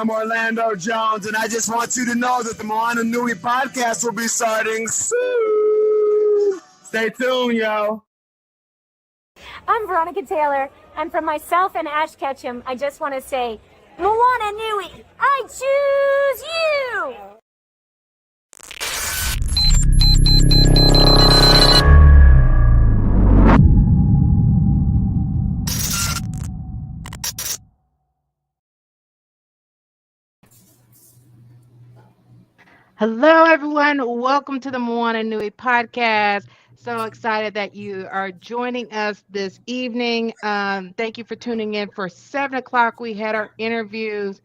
am Orlando Jones, and I just want you to know that the Moana Nui Podcast will be starting soon. Stay tuned, yo. I'm Veronica Taylor, and from myself and Ash Ketchum, I just want to say, Moana Nui, I choose you! Hello, everyone. Welcome to the Moana Nui Podcast. So excited that you are joining us this evening. Thank you for tuning in. For 7 o'clock, we had our interviews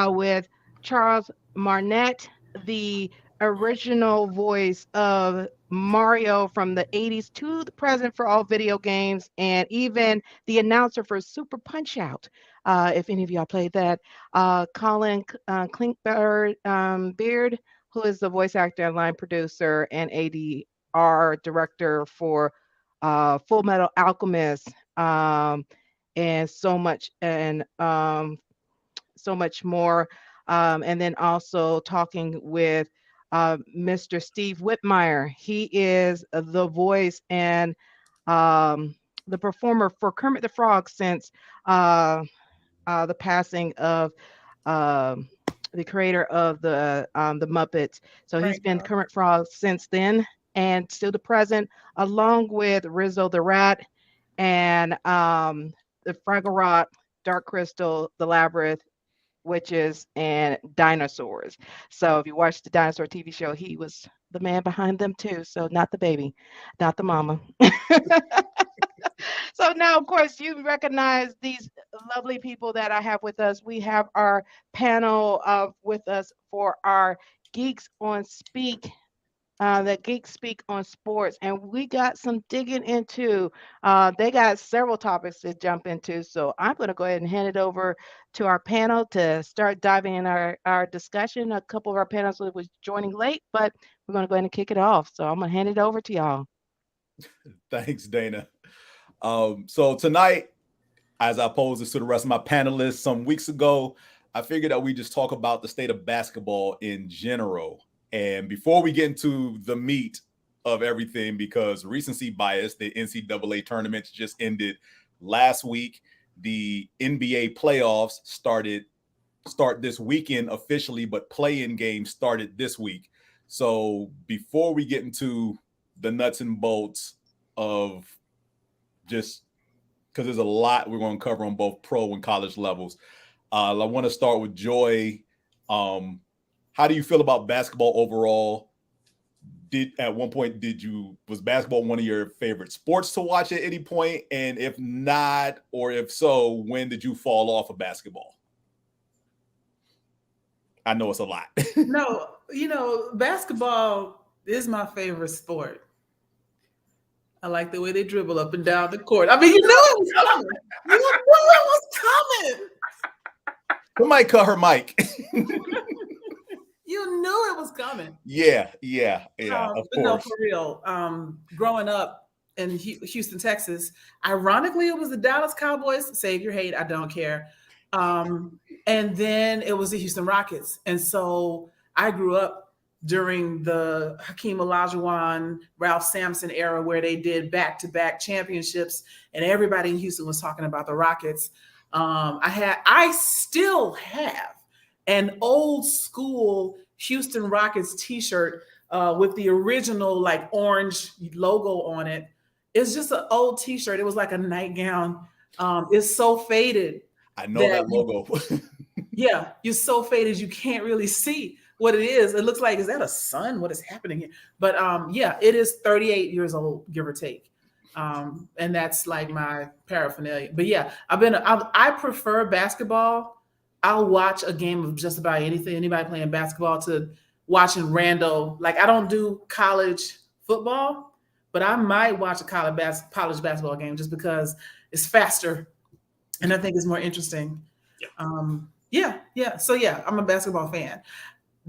with Charles Martinet, the original voice of Mario from the 80s to the present for all video games, and even the announcer for Super Punch-Out! If any of y'all played that. Colin Beard, who is the voice actor and line producer and ADR director for Full Metal Alchemist, and so much more. And then also talking with Mr. Steve Whitmire. He is the voice and the performer for Kermit the Frog since the passing of the creator of the Muppets. So he's been Kermit Frog since then and still the present, along with Rizzo the Rat and the Fraggle Rock, Dark Crystal, the Labyrinth, Witches, and Dinosaurs. So if you watch the Dinosaur TV show, he was the man behind them too. So not the baby, not the mama. So now, of course, you recognize these lovely people that I have with us. We have our panel with us for our Geeks on Speak, the Geek Speak on Sports. And we got some digging into. They got several topics to jump into. So I'm going to go ahead and hand it over to our panel to start diving in our discussion. A couple of our panelists was joining late, but we're going to go ahead and kick it off. So I'm going to hand it over to y'all. Thanks, Dana. So tonight, as I posed this to the rest of my panelists some weeks ago, I figured that we just talk about the state of basketball in general. And before we get into the meat of everything, because recency bias, the NCAA tournaments just ended last week. The NBA playoffs start this weekend officially, but play-in games started this week. So before we get into the nuts and bolts of just because there's a lot we're going to cover on both pro and college levels. I want to start with Joy. How do you feel about basketball overall? Was basketball one of your favorite sports to watch at any point? And if not, or if so, when did you fall off of basketball? I know it's a lot. No, basketball is my favorite sport. I like the way they dribble up and down the court. I mean, you knew it was coming. You knew it was coming. Somebody cut her mic. You knew it was coming. Yeah, of course. No, for real. Growing up in Houston, Texas, ironically, it was the Dallas Cowboys. Save your hate, I don't care. And then it was the Houston Rockets. And so I grew up during the Hakeem Olajuwon, Ralph Sampson era, where they did championships, and everybody in Houston was talking about the Rockets. I still have an old school Houston Rockets T-shirt with the original like orange logo on it. It's just an old T-shirt. It was like a nightgown. It's so faded. I know that logo. Yeah, you're so faded you can't really see what it is. It looks like, is that a sun? What is happening here? But yeah, it is 38 years old, give or take. And that's like my paraphernalia. But yeah, I prefer basketball. I'll watch a game of just about anything, anybody playing basketball, to watching rando. Like, I don't do college football, but I might watch a college basketball game just because it's faster and I think it's more interesting. Yeah. So yeah, I'm a basketball fan.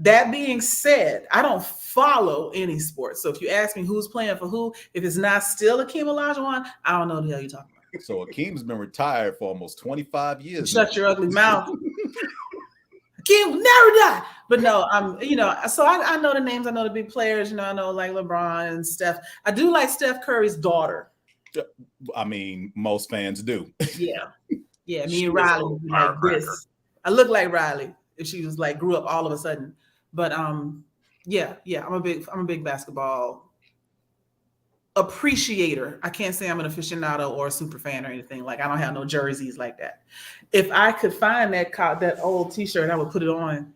That being said, I don't follow any sports. So if you ask me who's playing for who, if it's not still Hakeem Olajuwon, I don't know what the hell you're talking about. So Hakeem's been retired for almost 25 years. Shut your ugly mouth. King will never die. But no, so I know the names. I know the big players. I know like LeBron and Steph. I do like Steph Curry's daughter. I mean, most fans do. Yeah. Me and Riley like this. I look like Riley if she was like grew up all of a sudden. But I'm a big basketball appreciator. I can't say I'm an aficionado or a super fan or anything. Like I don't have no jerseys like that. If I could find that old T-shirt, I would put it on.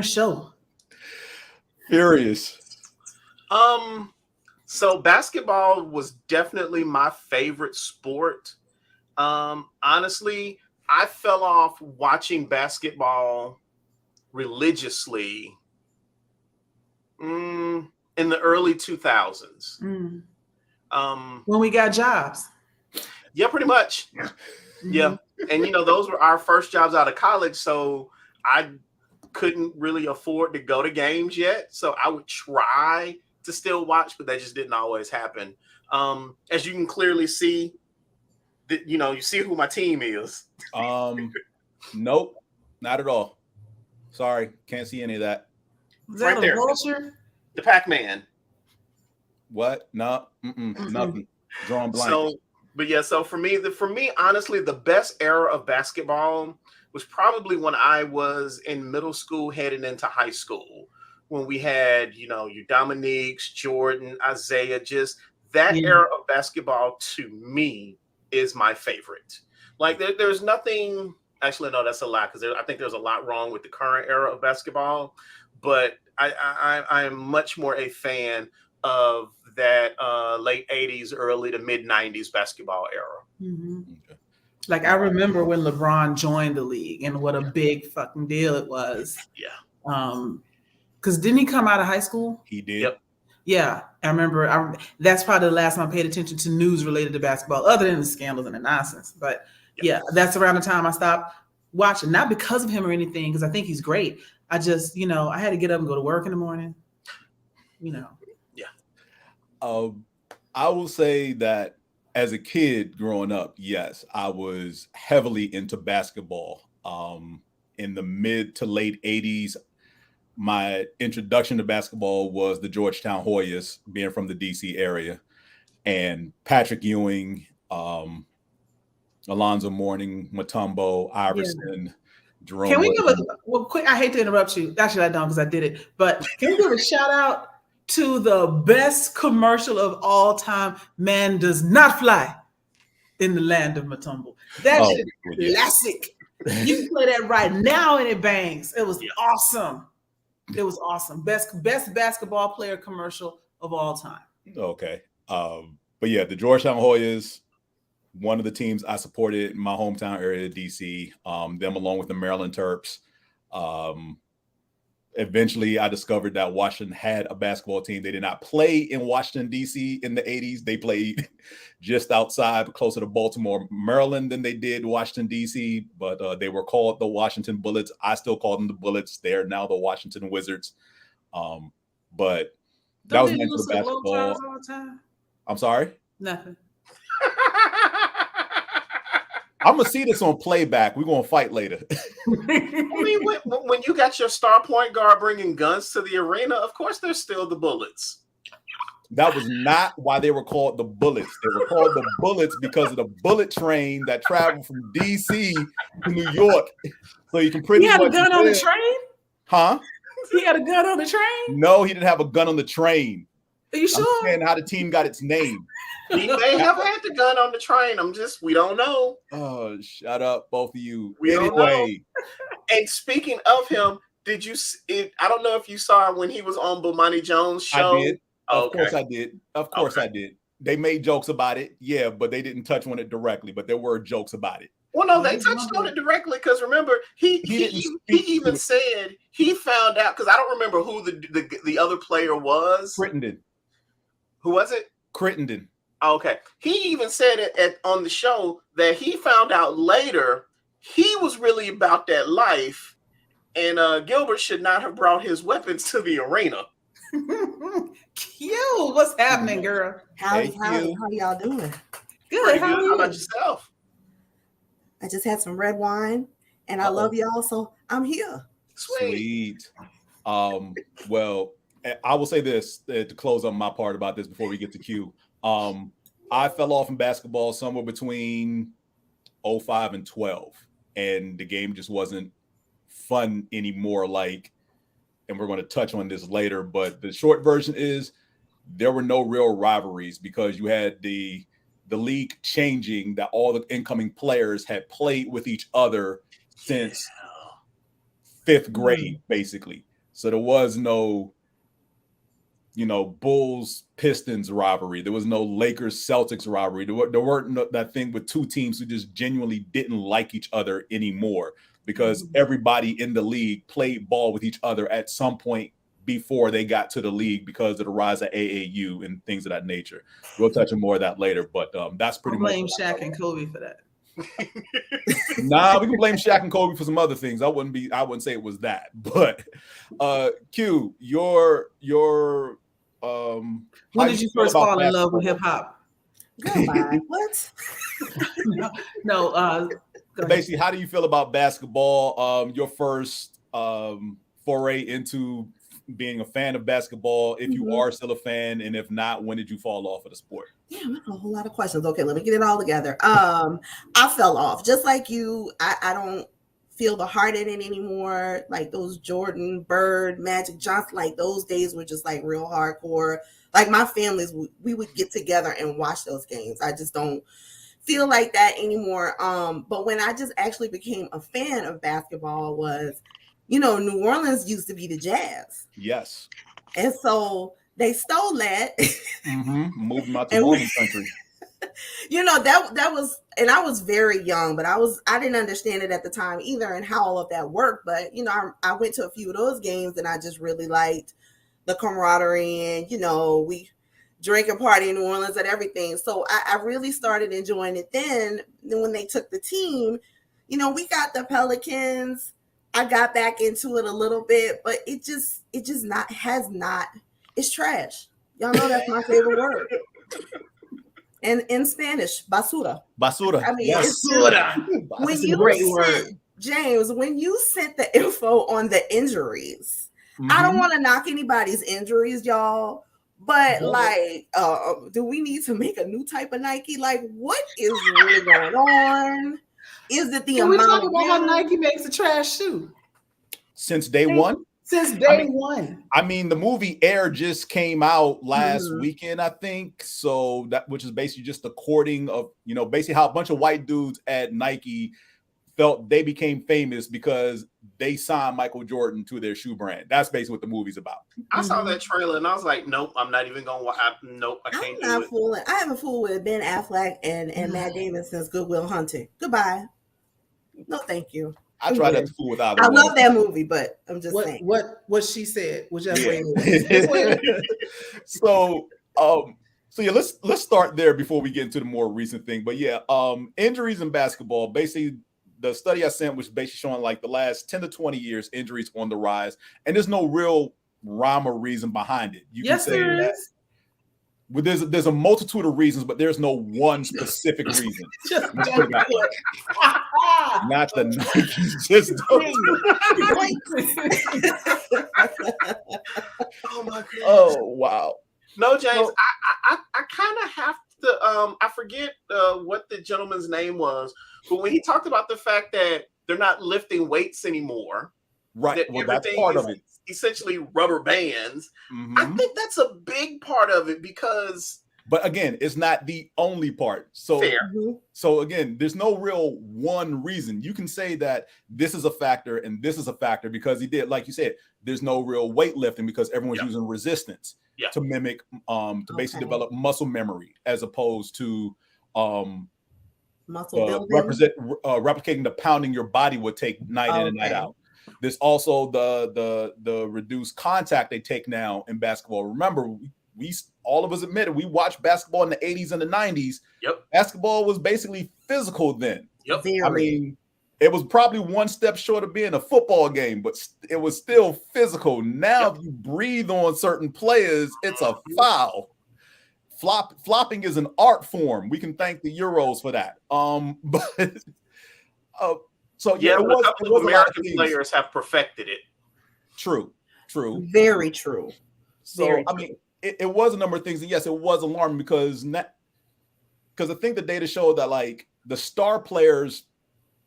Show. Furious. So basketball was definitely my favorite sport. Honestly, I fell off watching basketball religiously in the early 2000s. When we got jobs. Yeah, pretty much. Yeah. And, those were our first jobs out of college. So I couldn't really afford to go to games yet. So I would try to still watch, but that just didn't always happen. As you can clearly see, you see who my team is. Nope, not at all. Sorry, can't see any of that. Is that a vulture? The Pac-Man. What? No, nothing. Drawing blank. So for me, honestly, the best era of basketball was probably when I was in middle school heading into high school, when we had, your Dominiques, Jordan, Isaiah, just that era of basketball to me is my favorite. Like there's nothing, actually, no, that's a lie. Cause I think there's a lot wrong with the current era of basketball, but I am much more a fan of that late 80s, early to mid 90s basketball era. Mm-hmm. Okay. Like I remember when LeBron joined the league and what a big fucking deal it was. Yeah. Because didn't he come out of high school? He did. Yep. Yeah, I remember. That's probably the last time I paid attention to news related to basketball, other than the scandals and the nonsense. But yeah, that's around the time I stopped watching. Not because of him or anything, because I think he's great. I just, I had to get up and go to work in the morning. Yeah. I will say that as a kid growing up, yes, I was heavily into basketball. In the mid to late 80s, my introduction to basketball was the Georgetown Hoyas, being from the DC area, and Patrick Ewing, Alonzo Mourning, Mutombo, Iverson, Jerome. Can we give quick? I hate to interrupt you. Actually, I don't, because I did it. But can we give a shout out to the best commercial of all time? Man does not fly in the land of Mutombo. That shit is classic. You can play that right now and it bangs. It was awesome. It was awesome. Best basketball player commercial of all time. Okay. But yeah, the Georgetown Hoyas, one of the teams I supported in my hometown area, DC, them along with the Maryland Terps. Eventually, I discovered that Washington had a basketball team. They did not play in Washington, D.C. in the 80s. They played just outside, closer to Baltimore, Maryland than they did Washington, D.C., but they were called the Washington Bullets. I still call them the Bullets. They're now the Washington Wizards. But that was meant for basketball. All the time? I'm sorry? Nothing. I'm going to see this on playback. We're going to fight later. I mean, when you got your star point guard bringing guns to the arena, of course there's still the Bullets. That was not why they were called the Bullets. They were called the Bullets because of the bullet train that traveled from D.C. to New York. So you can pretty much... He had a gun on the train? Huh? He had a gun on the train? No, he didn't have a gun on the train. Are you sure? I'm saying how the team got its name. He may have had the gun on the train. We don't know. Oh, shut up, both of you. We don't know. And speaking of him, I don't know if you saw when he was on Bomani Jones' show. I did. Of course I did. Of course I did. They made jokes about it. Yeah, but they didn't touch on it directly, but there were jokes about it. Well, no, they touched on it directly because remember, he even said he found out, because I don't remember who the other player was. Crittenden. Who was it? Crittenden. Okay. He even said it on the show that he found out later he was really about that life, and Gilbert should not have brought his weapons to the arena. Q, what's happening, girl? How y'all doing? Good. How about yourself? I just had some red wine and I love y'all, so I'm here. Sweet. Well, I will say this to close on my part about this before we get to Q. I fell off in basketball somewhere between 05 and 12, and the game just wasn't fun anymore. And we're going to touch on this later, but the short version is there were no real rivalries because you had the league changing, that all the incoming players had played with each other since fifth grade, basically. So there was no, Bulls Pistons rivalry. There was no Lakers Celtics rivalry. There weren't that thing with two teams who just genuinely didn't like each other anymore, because everybody in the league played ball with each other at some point before they got to the league because of the rise of AAU and things of that nature. We'll touch on more of that later, but that's pretty much. Blame Shaq and Kobe for that. Nah, we can blame Shaq and Kobe for some other things. I wouldn't say it was that. But Q, your when did you first fall in love with hip hop? Goodbye. What? No. Basically, how do you feel about basketball? Your first foray into being a fan of basketball, if you are still a fan, and if not, when did you fall off of the sport? Yeah, I have a whole lot of questions. Okay, let me get it all together. I fell off just like you. I don't feel the heart in it anymore. Like those Jordan, Bird, Magic Johnson, like those days were just like real hardcore. Like my families, we would get together and watch those games. I just don't feel like that anymore. But when I just actually became a fan of basketball was, New Orleans used to be the Jazz. Yes. And so they stole that. Moved them out to Morning Country. That was, and I was very young, but I didn't understand it at the time either and how all of that worked. But, I went to a few of those games and I just really liked the camaraderie and, we drink and party in New Orleans and everything. So I really started enjoying it then. Then when they took the team, we got the Pelicans. I got back into it a little bit, but it's trash. Y'all know that's my favorite word. And in Spanish, basura. Basura. I mean, Basura. When you sent, James, when you sent the info on the injuries, I don't want to knock anybody's injuries, y'all. But do we need to make a new type of Nike? Like, what is really going on? Is it the Can amount? we talk about how Nike makes a trash shoe? Since day one? Since day one. I mean, the movie Air just came out last weekend, I think. So which is basically just the courting of, basically how a bunch of white dudes at Nike felt they became famous because they signed Michael Jordan to their shoe brand. That's basically what the movie's about. I saw that trailer and I was like, nope, I'm not even going to watch. Nope, I can't do it. Fooling. I haven't fooled with Ben Affleck and Matt Damon since Good Will Hunting. Goodbye. No, thank you. I tried not to fool with either. I love that movie, but I'm just saying. What she said, whichever way it is. So let's start there before we get into the more recent thing. But injuries in basketball, basically the study I sent was basically showing like the last 10 to 20 years, injuries on the rise. And there's no real rhyme or reason behind it. You yes, can say there that. is. Well, there's a multitude of reasons, but there's no one specific reason. Not the Nikes, just Oh my god! Oh wow! No, James, I kind of have to. I forget what the gentleman's name was, but when he talked about the fact that they're not lifting weights anymore, right? Well, that's part of it. Essentially rubber bands. I think that's a big part of it because. But again, it's not the only part. So, fair. So again, there's no real one reason. You can say that this is a factor and this is a factor because he did, like you said, there's no real weightlifting because everyone's using resistance to mimic, to basically develop muscle memory as opposed to muscle building. Replicating the pounding your body would take night in and night out. There's also the reduced contact they take now in basketball. Remember, we all of us admitted we watched basketball in the 80s and the 90s. Yep. Basketball was basically physical then. Yep. I mean, it was probably one step short of being a football game, but it was still physical. Now, if you breathe on certain players, it's a foul. Flopping is an art form. We can thank the Euros for that. So Yeah, it but was, a couple it was of a lot of American things. players have perfected it. True. Very true. So Very I mean, it was a number of things, and yes, it was alarming because I think the data showed that like the star players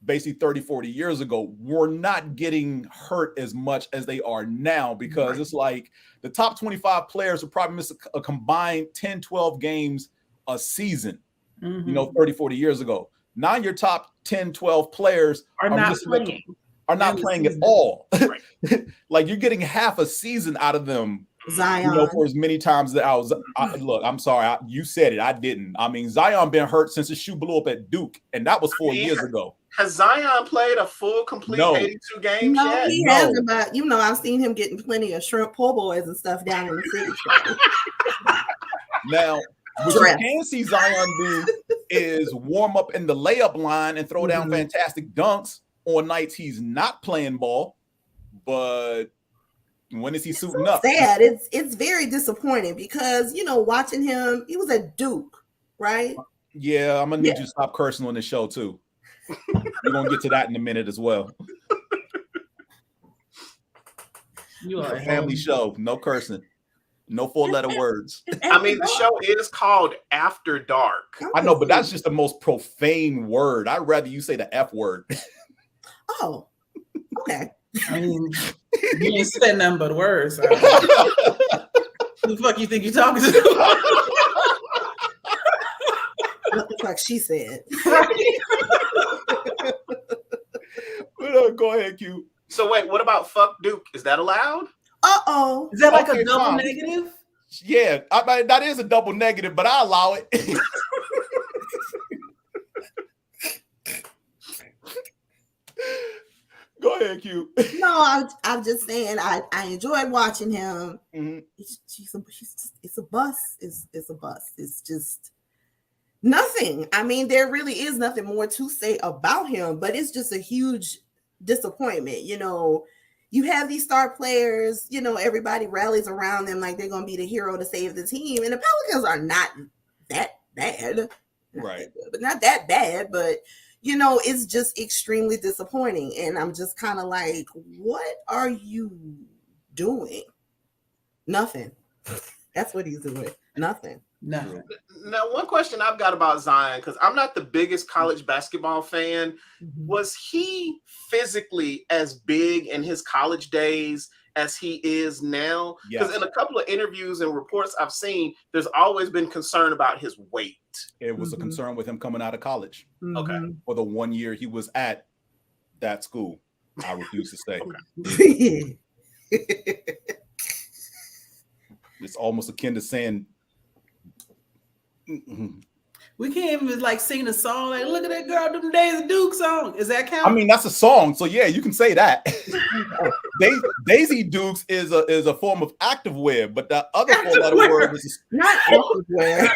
basically 30, 40 years ago were not getting hurt as much as they are now, because it's like the top 25 players would probably miss a combined 10, 12 games a season, 30, 40 years ago. Now your top 10, 12 players are not playing. Are not playing at all. Like you're getting half a season out of them. Zion, for as many times that look, I'm sorry, you said it, I didn't. I mean, Zion been hurt since his shoe blew up at Duke, and that was 4 years ago. Has Zion played a full, complete 82 games yet? He hasn't, but I've seen him getting plenty of shrimp po' boys and stuff down in the city. Now, what you can see Zion do is warm up in the layup line and throw down fantastic dunks on nights he's not playing ball. But when is he suiting up? Sad. It's very disappointing because watching him, he was at Duke, right? Yeah, I'm gonna need you to stop cursing on the show too. We're gonna get to that in a minute as well. You are a family show, no cursing, no 4-letter words. I mean, the show is called After Dark. I know, but that's just the most profane word. I'd rather you say the F word. Oh, okay. I mean, you ain't said nothing but words. Who the fuck you think you're talking to? What the fuck she said. Go ahead, Q. So wait, what about fuck Duke? Is that allowed? Uh-oh. Is that like a double negative? Yeah, that is a double negative, but I allow it. Go ahead, Q. No, I'm just saying I enjoyed watching him. It's a bus. It's a bus. It's just nothing. I mean, there really is nothing more to say about him, but it's just a huge disappointment. You have these star players, everybody rallies around them like they're going to be the hero to save the team. And the Pelicans are not that bad. Right. But not that bad, but it's just extremely disappointing. And I'm just kind of like, what are you doing? Nothing. That's what he's doing. Nothing. No. Now, one question I've got about Zion, because I'm not the biggest college basketball fan. Was he physically as big in his college days as he is now? Because in a couple of interviews and reports I've seen, there's always been concern about his weight. It was a concern with him coming out of college. Okay. For the 1 year he was at that school. I refuse to say. Okay. It's almost akin to saying, we can't even sing a song like "Look at that girl, them days of Duke" song. Is that count? I mean, that's a song, so yeah, you can say that. Daisy Dukes is a form of activewear, but the other 4-letter word is not activewear.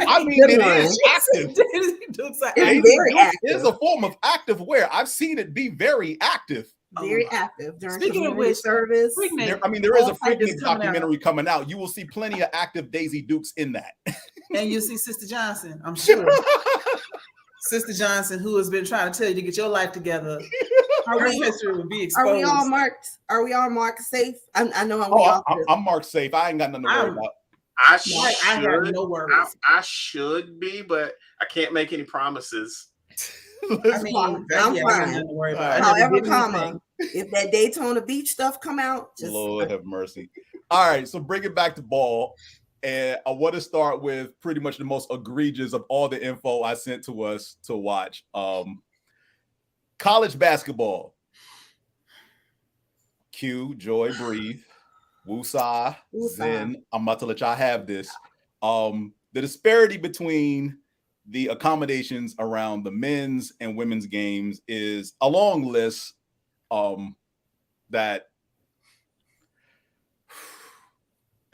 I mean, it is active. Daisy Dukes are It's very active. It is a form of activewear. I've seen it be very active. Very active during Speaking of community which, service. There is a Freaknik documentary coming out. You will see plenty of active Daisy Dukes in that. And you'll see Sister Johnson, I'm sure. Sister Johnson, who has been trying to tell you to get your life together. Her history will be exposed. Are we all marked safe? I know I'm marked safe. I ain't got nothing to worry about. I have no worries. I should be, but I can't make any promises. I'm fine. However, if that Daytona Beach stuff come out, just Lord have mercy. All right, so bring it back to ball. And I want to start with pretty much the most egregious of all the info I sent to us to watch. College basketball. Q, Joy, Breathe, Woosah, Zen. I'm about to let y'all have this. The disparity between the accommodations around the men's and women's games is a long list that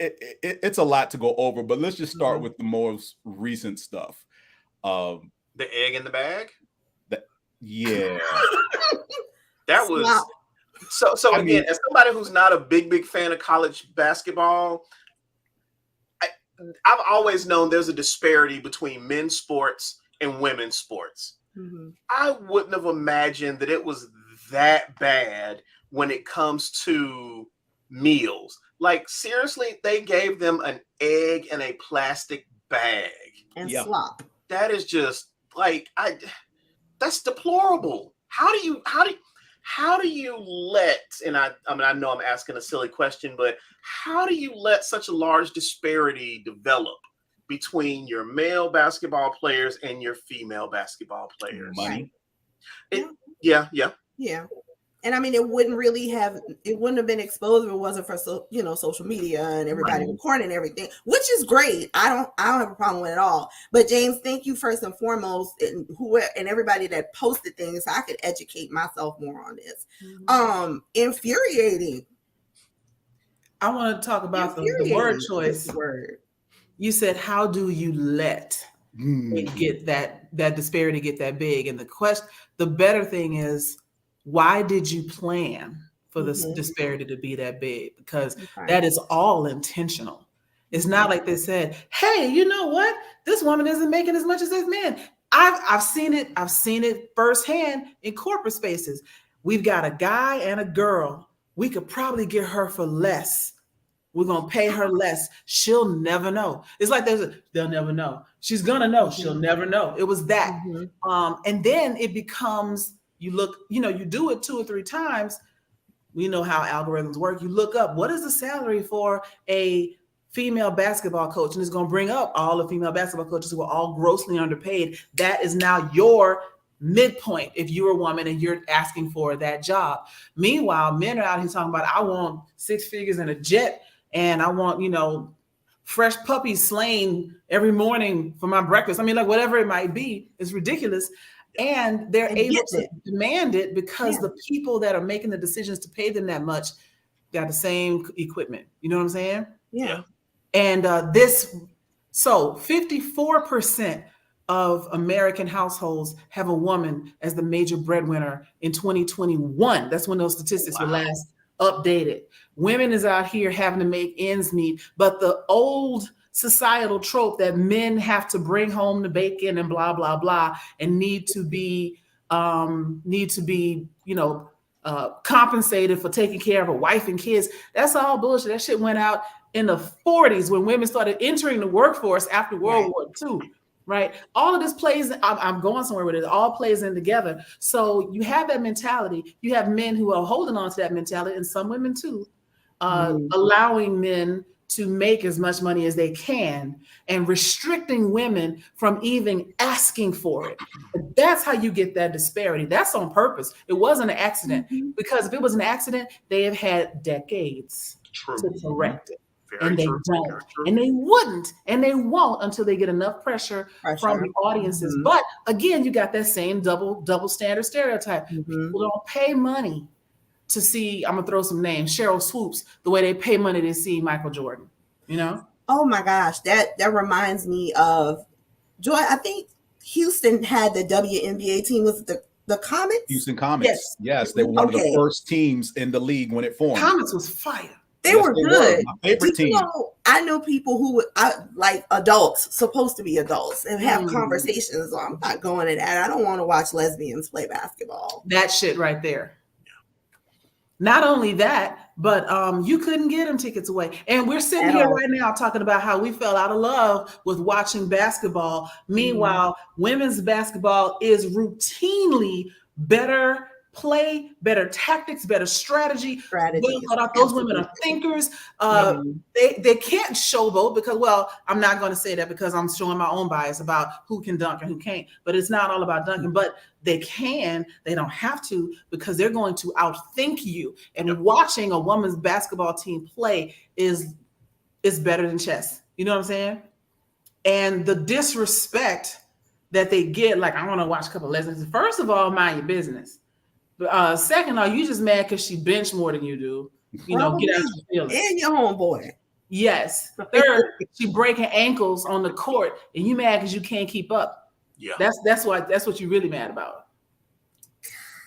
it's a lot to go over, but let's just start with the most recent stuff. The egg in the bag? Yeah. That was so again, as somebody who's not a big fan of college basketball, I've always known there's a disparity between men's sports and women's sports. I wouldn't have imagined that it was that bad when it comes to meals. Like, seriously, they gave them an egg in a plastic bag. And slop. That is just like, that's deplorable. How do you let, and I mean, I know I'm asking a silly question, but how do you let such a large disparity develop between your male basketball players and your female basketball players? Money. Yeah. And I mean, it wouldn't have been exposed if it wasn't for social media and everybody recording and everything, which is great. I don't have a problem with it at all. But James, thank you first and foremost, and everybody that posted things, so I could educate myself more on this. Infuriating. I want to talk about the word choice. You said, how do you let it get that disparity get that big? And the better thing is, why did you plan for this disparity to be that big? Because that is all intentional. It's not like they said, hey, you know what? This woman isn't making as much as this man. I've seen it. I've seen it firsthand in corporate spaces. We've got a guy and a girl. We could probably get her for less. We're going to pay her less. She'll never know. It's like they'll never know. She's going to know. She'll never know. It was that. And then it becomes, you do it 2 or 3 times. We know how algorithms work. You look up, what is the salary for a female basketball coach? And it's going to bring up all the female basketball coaches who are all grossly underpaid. That is now your midpoint if you're a woman and you're asking for that job. Meanwhile, men are out here talking about, I want 6 figures in a jet, and I want, fresh puppies slain every morning for my breakfast. I mean, like, whatever it might be, it's ridiculous. And they're able to demand it because the people that are making the decisions to pay them that much got the same equipment. You know what I'm saying? Yeah. And so 54% of American households have a woman as the major breadwinner in 2021. That's when those statistics were last updated. Women is out here having to make ends meet, but the old societal trope that men have to bring home the bacon and blah, blah, blah, and need to be compensated for taking care of a wife and kids. That's all bullshit. That shit went out in the 40s when women started entering the workforce after World War II. Right. All of this plays. I'm going somewhere with it. It all plays in together. So you have that mentality. You have men who are holding on to that mentality, and some women too, allowing men to make as much money as they can and restricting women from even asking for it. But that's how you get that disparity. That's on purpose. It wasn't an accident, because if it was an accident, they have had decades to correct it. And they don't, and they wouldn't, and they won't until they get enough pressure from the audiences. But again, you got that same double standard stereotype. People don't pay money to see, I'm gonna throw some names, Cheryl Swoops, the way they pay money to see Michael Jordan, Oh my gosh, that reminds me of Joy. I think Houston had the WNBA team. Was it the Comets? Houston Comets. Yes, they were one of the first teams in the league when it formed. Comets was fire. They were good. My favorite team. I know people who like adults, supposed to be adults, and have conversations. I'm not going to that. I don't want to watch lesbians play basketball. That shit right there. Not only that, but you couldn't get them tickets away. And we're sitting here right now talking about how we fell out of love with watching basketball. Meanwhile, women's basketball is routinely better play, better tactics, better strategy. Well thought out. Those women are thinkers. They can't showboat because, well, I'm not going to say that because I'm showing my own bias about who can dunk and who can't. But it's not all about dunking. But they can. They don't have to, because they're going to outthink you. And watching a women's basketball team play is better than chess. You know what I'm saying? And the disrespect that they get, like, I want to watch a couple of lessons. First of all, mind your business. Second, are you just mad because she benched more than you do? Get out your feelings. And your homeboy. Yes. Third, she breaking ankles on the court, and you mad because you can't keep up. Yeah. That's what you're really mad about.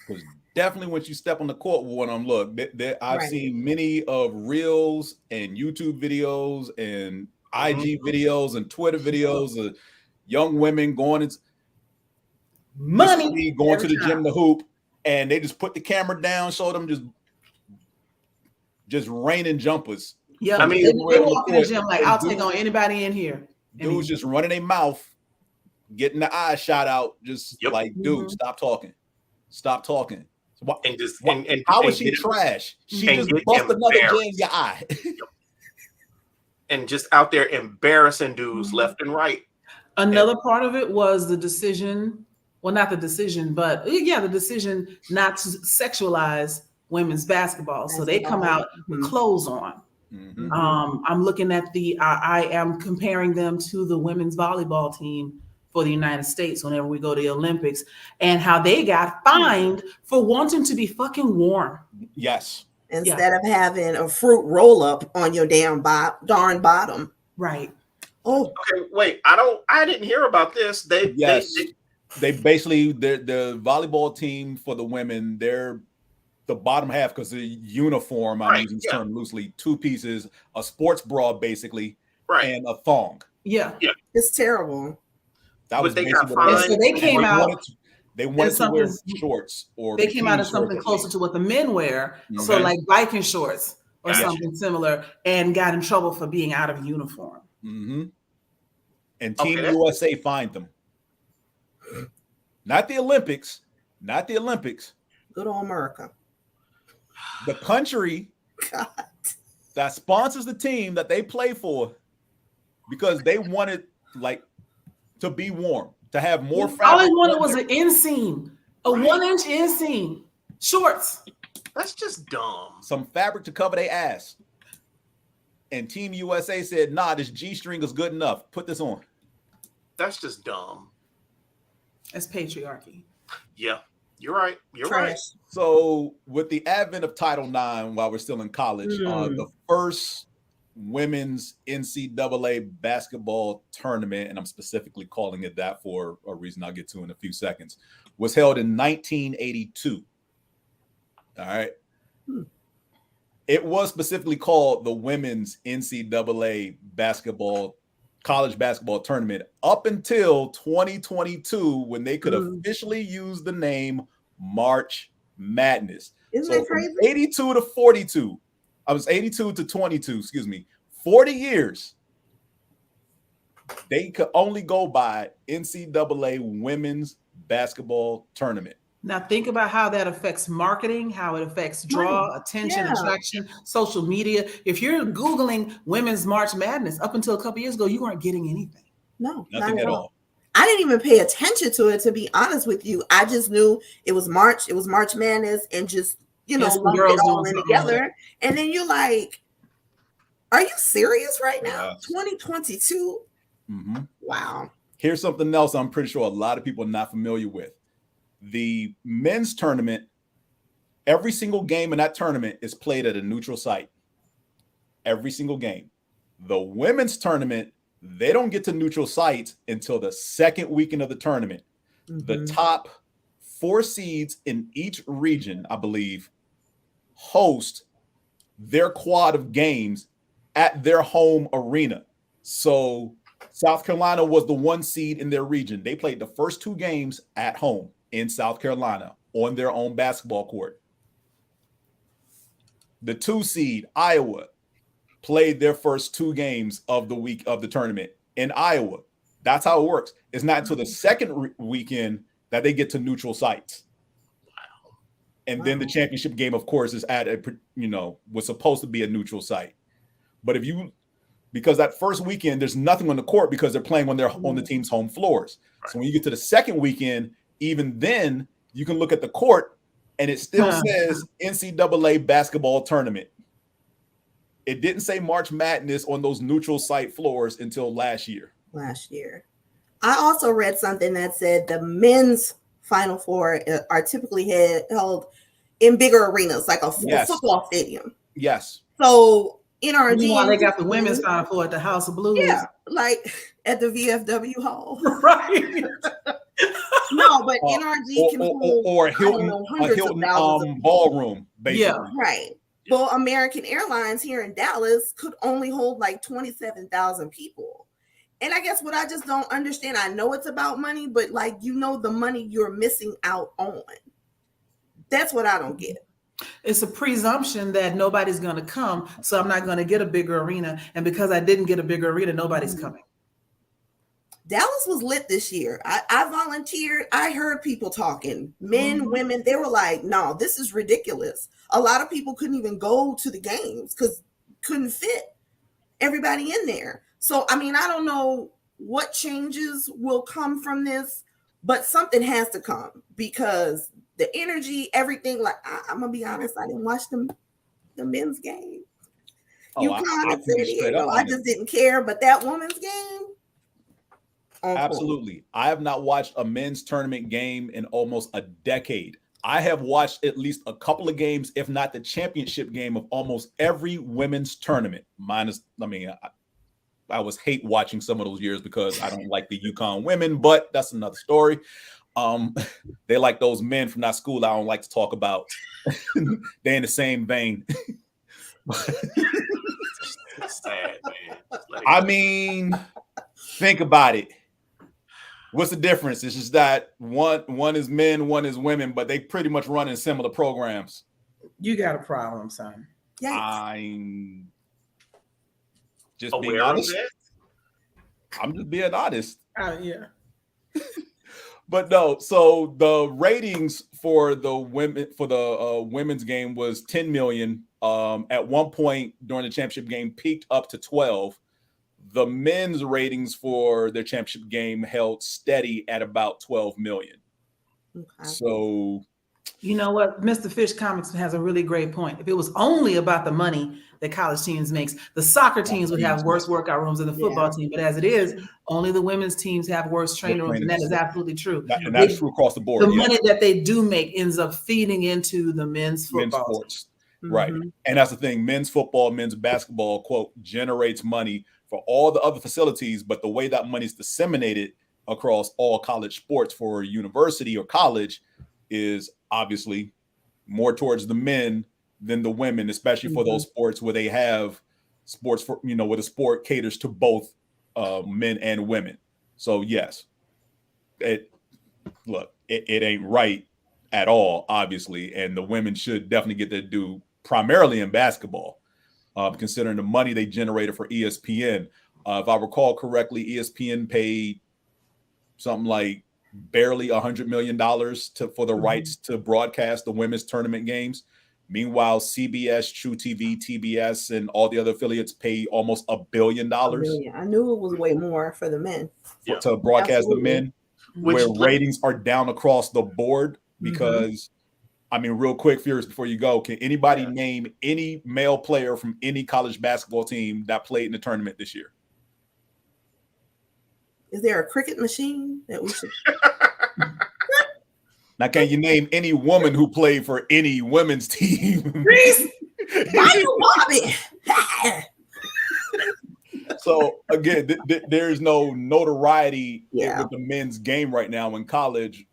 Because definitely when you step on the court with one of them, look, I've seen many of reels and YouTube videos and IG videos and Twitter videos of young women going into. money. Going to the gym to hoop, and they just put the camera down, show them just raining jumpers. Yeah, I mean, they walk in the gym like, I'll take on anybody in here. Dudes just running their mouth, getting the eye shot out, just like, dude, stop talking. Stop talking. And just how is she trash? She just bust another J in your eye. And just out there embarrassing dudes left and right. Another part of it was the decision, well, not the decision, but the decision not to sexualize women's basketball. So they come out with clothes on. Mm-hmm. I'm looking at I am comparing them to the women's volleyball team for the United States whenever we go to the Olympics, and how they got fined for wanting to be fucking warm. Yes. Instead of having a fruit roll up on your darn bottom. Right. Oh. Okay, wait. I didn't hear about this. They basically the volleyball team for the women, they're the bottom half because the uniform, I'm using this term loosely, 2 pieces, a sports bra basically, and a thong. Yeah. It's terrible. That was basically what so they came out. They wanted to wear shorts, or they came out of something closer to what the men wear. Okay. So like biking shorts or something similar, and got in trouble for being out of uniform. Mm-hmm. And Team USA fined them. Not the Olympics. Not the Olympics. Good old America. The country that sponsors the team that they play for, because they wanted to be warm, to have more fabric. All I wanted was an inseam, a 1-inch inseam, shorts. That's just dumb. Some fabric to cover their ass. And Team USA said, nah, this G-string is good enough. Put this on. That's just dumb. That's patriarchy. Yeah, you're right. You're right. So with the advent of Title IX, while we're still in college, the first women's NCAA basketball tournament, and I'm specifically calling it that for a reason I'll get to in a few seconds, was held in 1982. All right. It was specifically called the Women's NCAA college basketball tournament up until 2022, when they could officially use the name March Madness. Isn't that crazy? 82 to 42. I was 82 to 22, 40 years. They could only go by NCAA Women's Basketball Tournament. Now think about how that affects marketing, how it affects attention, attraction, social media. If you're Googling Women's March Madness, up until a couple years ago, you weren't getting anything. No, nothing at all. I didn't even pay attention to it, to be honest with you. I just knew it was March Madness, and just, lumped it all in together. And then you're like, are you serious right now? Yes. 2022? Mm-hmm. Wow. Here's something else I'm pretty sure a lot of people are not familiar with. The men's tournament, every single game in that tournament is played at a neutral site. Every single game. The women's tournament, they don't get to neutral sites until the second weekend of the tournament. Mm-hmm. The top 4 seeds in each region, I believe, host their quad of games at their home arena. So South Carolina was the 1 seed in their region. They played the first 2 games at home in South Carolina on their own basketball court. The 2 seed, Iowa, played their first 2 games of the week of the tournament in Iowa. That's how it works. It's not until the second weekend that they get to neutral sites. Wow. And then the championship game, of course, is at was supposed to be a neutral site. But because that first weekend, there's nothing on the court because they're playing on the team's home floors. Right. So when you get to the second weekend, even then, you can look at the court and it still says NCAA basketball tournament. It didn't say March Madness on those neutral site floors until last year. I also read something that said the men's Final Four are typically held in bigger arenas, like a football stadium. Yes. So NRG, meanwhile, they got the women's Final Four at the House of Blues. Yeah, like at the VFW Hall. Right. No, but NRG can hold or Hilton ballroom, basically. Yeah, right. Well, American Airlines here in Dallas could only hold like 27,000 people. And I guess what I just don't understand, I know it's about money, but like, the money you're missing out on. That's what I don't get. It's a presumption that nobody's going to come, so I'm not going to get a bigger arena. And because I didn't get a bigger arena, nobody's coming. Dallas was lit this year. I volunteered. I heard people talking, men, women. They were like, no, this is ridiculous. A lot of people couldn't even go to the games because couldn't fit everybody in there. So, I mean, I don't know what changes will come from this, but something has to come because the energy, everything, like, I'm going to be honest, I didn't watch the men's game. UConn and San Diego, I just didn't care, but that women's game, absolutely. I have not watched a men's tournament game in almost a decade. I have watched at least a couple of games, if not the championship game of almost every women's tournament. I was hate watching some of those years because I don't like the UConn women, but that's another story. They like those men from that school I don't like to talk about. They're in the same vein. It's sad, man. I mean, think about it. What's the difference? It's just that one is men, one is women, but they pretty much run in similar programs. You got a problem, son. Yes. I'm just being Aware honest. of that? I'm just being honest. Yeah. But no, so the ratings for the women's game was 10 million. At one point during the championship game, peaked up to 12. The men's ratings for their championship game held steady at about 12 million. Okay. So, you know what? Mr. Fish Comics has a really great point. If it was only about the money that college teams makes, the soccer teams would have worse workout rooms than the football team. But as it is, only the women's teams have worse training rooms, and that is absolutely true. And that's true across the board. The money that they do make ends up feeding into the men's football. Men's sports. Right. And that's the thing. Men's football, men's basketball, quote, generates money for all the other facilities, but the way that money is disseminated across all college sports for university or college is obviously more towards the men than the women, especially for those sports where they have sports for, where the sport caters to both men and women. So yes, it ain't right at all, obviously, and the women should definitely get their due primarily in basketball. Considering the money they generated for ESPN. If I recall correctly, ESPN paid something like barely $100 million for the rights to broadcast the women's tournament games. Meanwhile, CBS, True TV, TBS, and all the other affiliates pay almost $1 billion. I knew it was way more for the men. To broadcast the men, where ratings are down across the board because I mean, real quick, Furious, before you go, can anybody name any male player from any college basketball team that played in the tournament this year? Is there a cricket machine that we should? Now, can you name any woman who played for any women's team? Why you Bobby? So again, there is no notoriety with the men's game right now in college,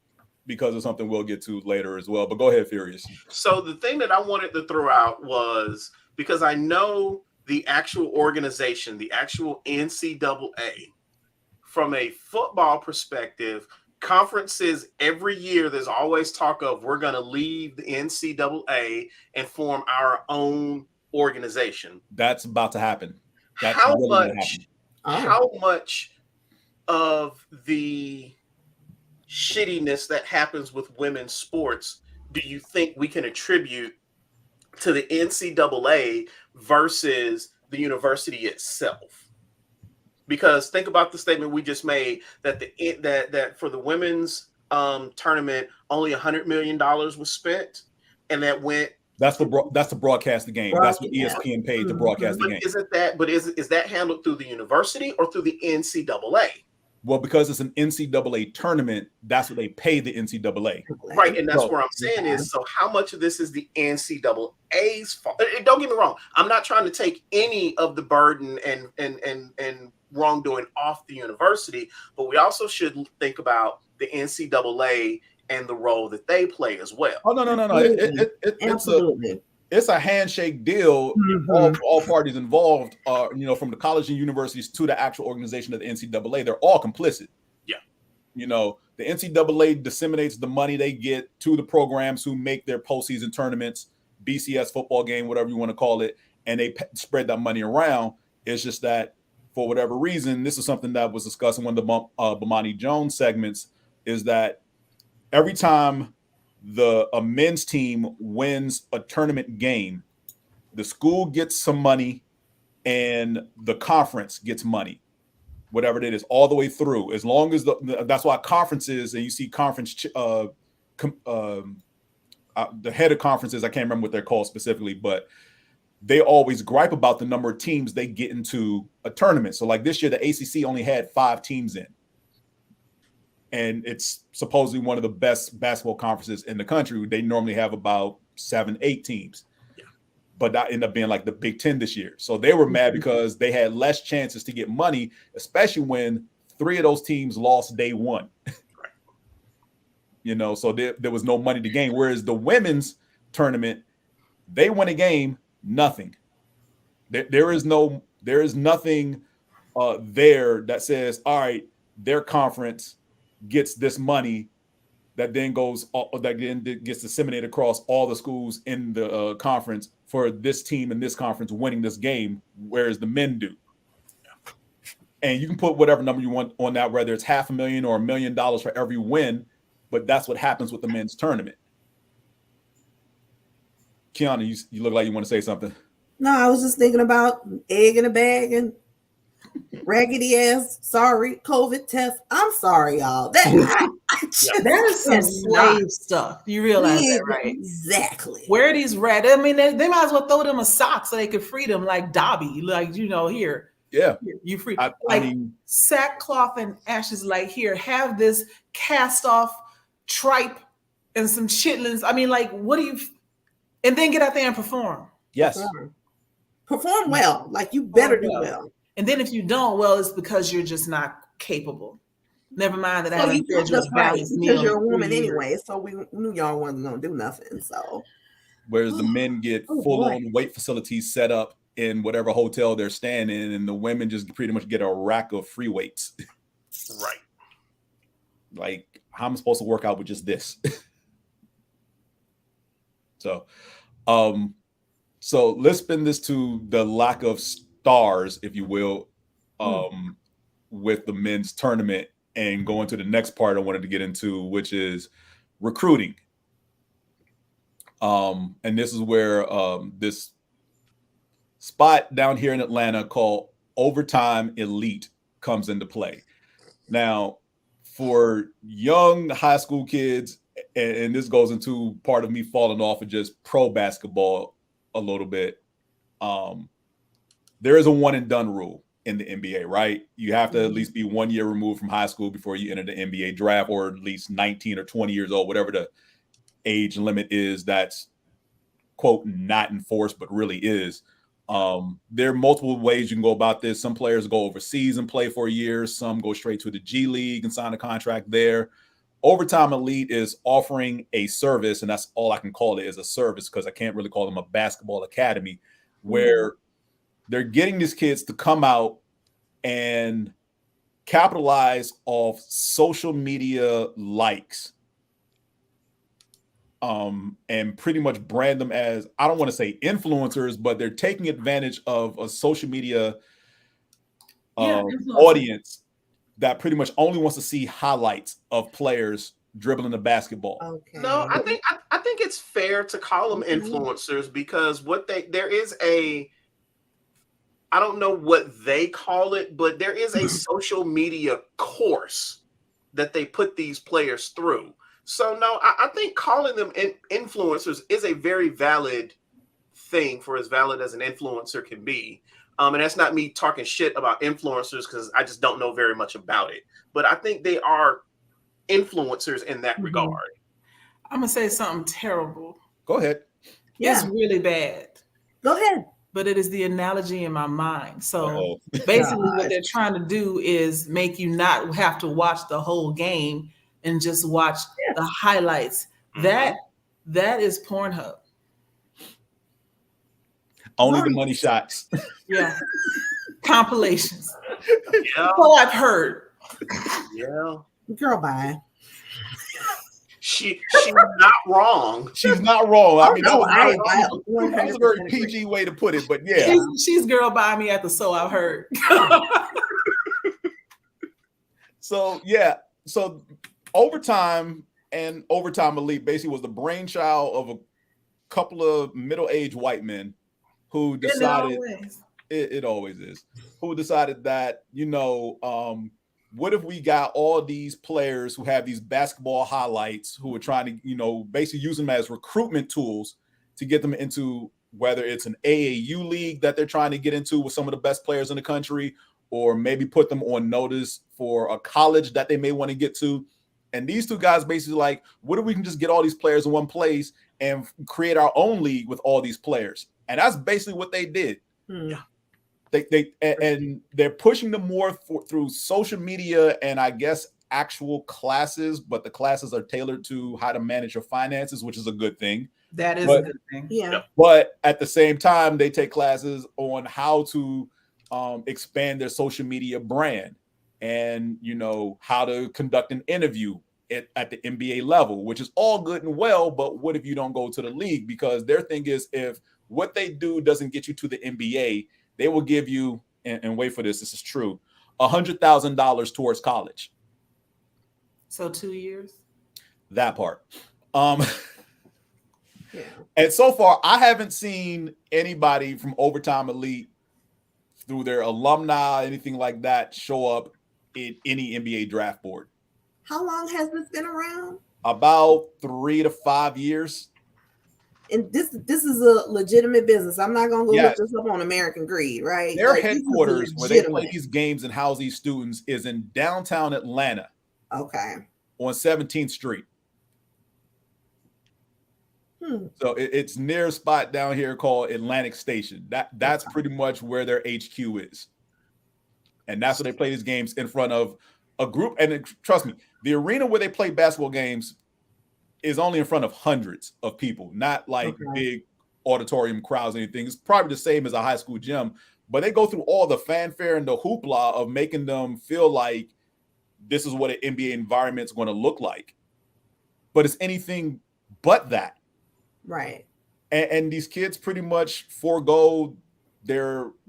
because of something we'll get to later as well. But go ahead, Furious. So the thing that I wanted to throw out was, because I know the actual organization, the actual NCAA, from a football perspective, conferences every year, there's always talk of, we're going to leave the NCAA and form our own organization. That's about to happen. How much of the shittiness that happens with women's sports do you think we can attribute to the NCAA versus the university itself? Because think about the statement we just made that that for the women's tournament only $100 million was spent, and that went. That's to broadcast the game. That's what ESPN paid to broadcast the game. Is that handled through the university or through the NCAA? Well, because it's an NCAA tournament, that's what they pay the NCAA. Right, and that's where I'm saying is, so how much of this is the NCAA's fault? Don't get me wrong. I'm not trying to take any of the burden and wrongdoing off the university, but we also should think about the NCAA and the role that they play as well. Oh, no. Absolutely. it's a handshake deal. All parties involved are, from the college and universities to the actual organization of the NCAA, they're all complicit. Yeah. The NCAA disseminates the money they get to the programs who make their postseason tournaments, BCS football game, whatever you want to call it, and they spread that money around. It's just that for whatever reason, this is something that was discussed in one of the Bomani Jones segments, is that every time a men's team wins a tournament game, the school gets some money and the conference gets money, whatever it is, all the way through. As long as that's why conferences, and you see conference, the head of conferences, I can't remember what they're called specifically, but they always gripe about the number of teams they get into a tournament. So like this year, the ACC only had 5 teams in. And it's supposedly one of the best basketball conferences in the country. They normally have about 7-8 teams. Yeah. But that ended up being like the Big Ten this year. So they were mad because they had less chances to get money, especially when 3 of those teams lost day one. So there was no money to gain. Whereas the women's tournament, they win a game, nothing. There is nothing there that says, all right, their conference gets this money that then gets disseminated across all the schools in the conference for this team and this conference winning this game, whereas the men do. And you can put whatever number you want on that, whether it's $500,000 or $1 million for every win, but that's what happens with the men's tournament. Qiana, you look like you want to say something. No, I was just thinking about egg in a bag and raggedy ass, sorry, COVID test. I'm sorry, y'all. That is some slave stuff. You realize that, right? Exactly. Where are these red? I mean, they might as well throw them a sock so they could free them like Dobby. Like, here. Yeah. You free. I mean, sackcloth and ashes, like, here, have this cast off tripe and some chitlins. I mean, like, what do you... And then get out there and perform. Yes. Perform well. Like, you better do well. And then if you don't, well, it's because you're just not capable. Never mind that I haven't fed you a balanced meal. Because you're a woman anyway, so we knew y'all wasn't going to do nothing. So, whereas the men get full-on weight facilities set up in whatever hotel they're staying in, and the women just pretty much get a rack of free weights. Right. Like, how am I supposed to work out with just this? So let's spin this to the lack of stars, if you will, with the men's tournament and go into the next part I wanted to get into, which is recruiting. And this is where this spot down here in Atlanta called Overtime Elite comes into play. Now, for young high school kids, and this goes into part of me falling off of just pro basketball a little bit. There is a one and done rule in the NBA, right? You have to at least be 1 year removed from high school before you enter the NBA draft, or at least 19 or 20 years old, whatever the age limit is that's, quote, not enforced, but really is. There are multiple ways you can go about this. Some players go overseas and play for a year. Some go straight to the G League and sign a contract there. Overtime Elite is offering a service, and that's all I can call it, is a service, because I can't really call them a basketball academy, where they're getting these kids to come out and capitalize off social media likes, and pretty much brand them as, I don't want to say influencers, but they're taking advantage of a social media audience that pretty much only wants to see highlights of players dribbling the basketball. Okay. No, I think it's fair to call them influencers, because there is a, I don't know what they call it, but there is a social media course that they put these players through. So no, I think calling them influencers is a very valid thing, for as valid as an influencer can be. And that's not me talking shit about influencers, because I just don't know very much about it. But I think they are influencers in that regard. I'm going to say something terrible. Go ahead. It's really bad. Go ahead. But it is the analogy in my mind. So basically what they're trying to do is make you not have to watch the whole game and just watch the highlights. That is Pornhub. Only the money shots. Yeah. Compilations. Yeah. Well, I've heard. Yeah. Girl, bye. She's not wrong. She's not wrong. I mean, no, that was a very PG way to put it, but yeah. She's girl by me at the so I've heard. So yeah, so Overtime and Overtime Elite basically was the brainchild of a couple of middle-aged white men who decided it always is, who decided that, you know, what if we got all these players who have these basketball highlights who are trying to, you know, basically use them as recruitment tools to get them into, whether it's an AAU league that they're trying to get into with some of the best players in the country, or maybe put them on notice for a college that they may want to get to. And these two guys basically like, what if we can just get all these players in one place and create our own league with all these players? And that's basically what they did. Yeah. And they're pushing them more through social media and I guess actual classes, but the classes are tailored to how to manage your finances, which is a good thing. That is a good thing. Yeah. But at the same time, they take classes on how to expand their social media brand and, you know, how to conduct an interview at the NBA level, which is all good and well. But what if you don't go to the league? Because their thing is, if what they do doesn't get you to the NBA, they will give you, and wait for this is true, $100,000 towards college. So 2 years? That part. Yeah. And so far, I haven't seen anybody from Overtime Elite through their alumni, anything like that, show up in any NBA draft board. How long has this been around? About 3 to 5 years. And this is a legitimate business. I'm not gonna go look this up on American Greed, right? Their headquarters where they play these games and house these students is in downtown Atlanta. Okay. On 17th Street. So it's near a spot down here called Atlantic Station. That's pretty much where their HQ is. And that's where they play these games in front of a group. And trust me, the arena where they play basketball games is only in front of hundreds of people, not like big auditorium crowds or anything. It's probably the same as a high school gym, but they go through all the fanfare and the hoopla of making them feel like this is what an NBA environment is going to look like. But it's anything but that. Right. And these kids pretty much forego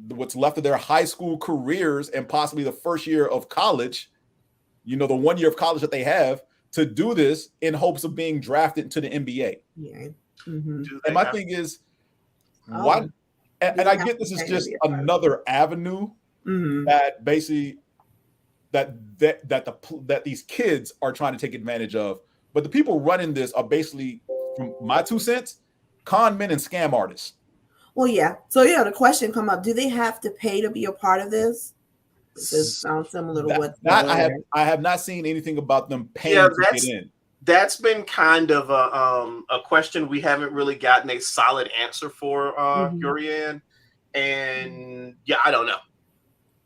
what's left of their high school careers and possibly the first year of college, you know, the 1 year of college that they have, to do this in hopes of being drafted into the NBA. Yeah. And my thing is, why? And I get this is just another avenue that basically that these kids are trying to take advantage of. But the people running this are basically, from my 2 cents, con men and scam artists. Well, yeah. So yeah, the question come up: do they have to pay to be a part of this? This sounds similar to what I have not seen anything about them paying to get in. That's been kind of a question we haven't really gotten a solid answer for, Qiana. And yeah, I don't know.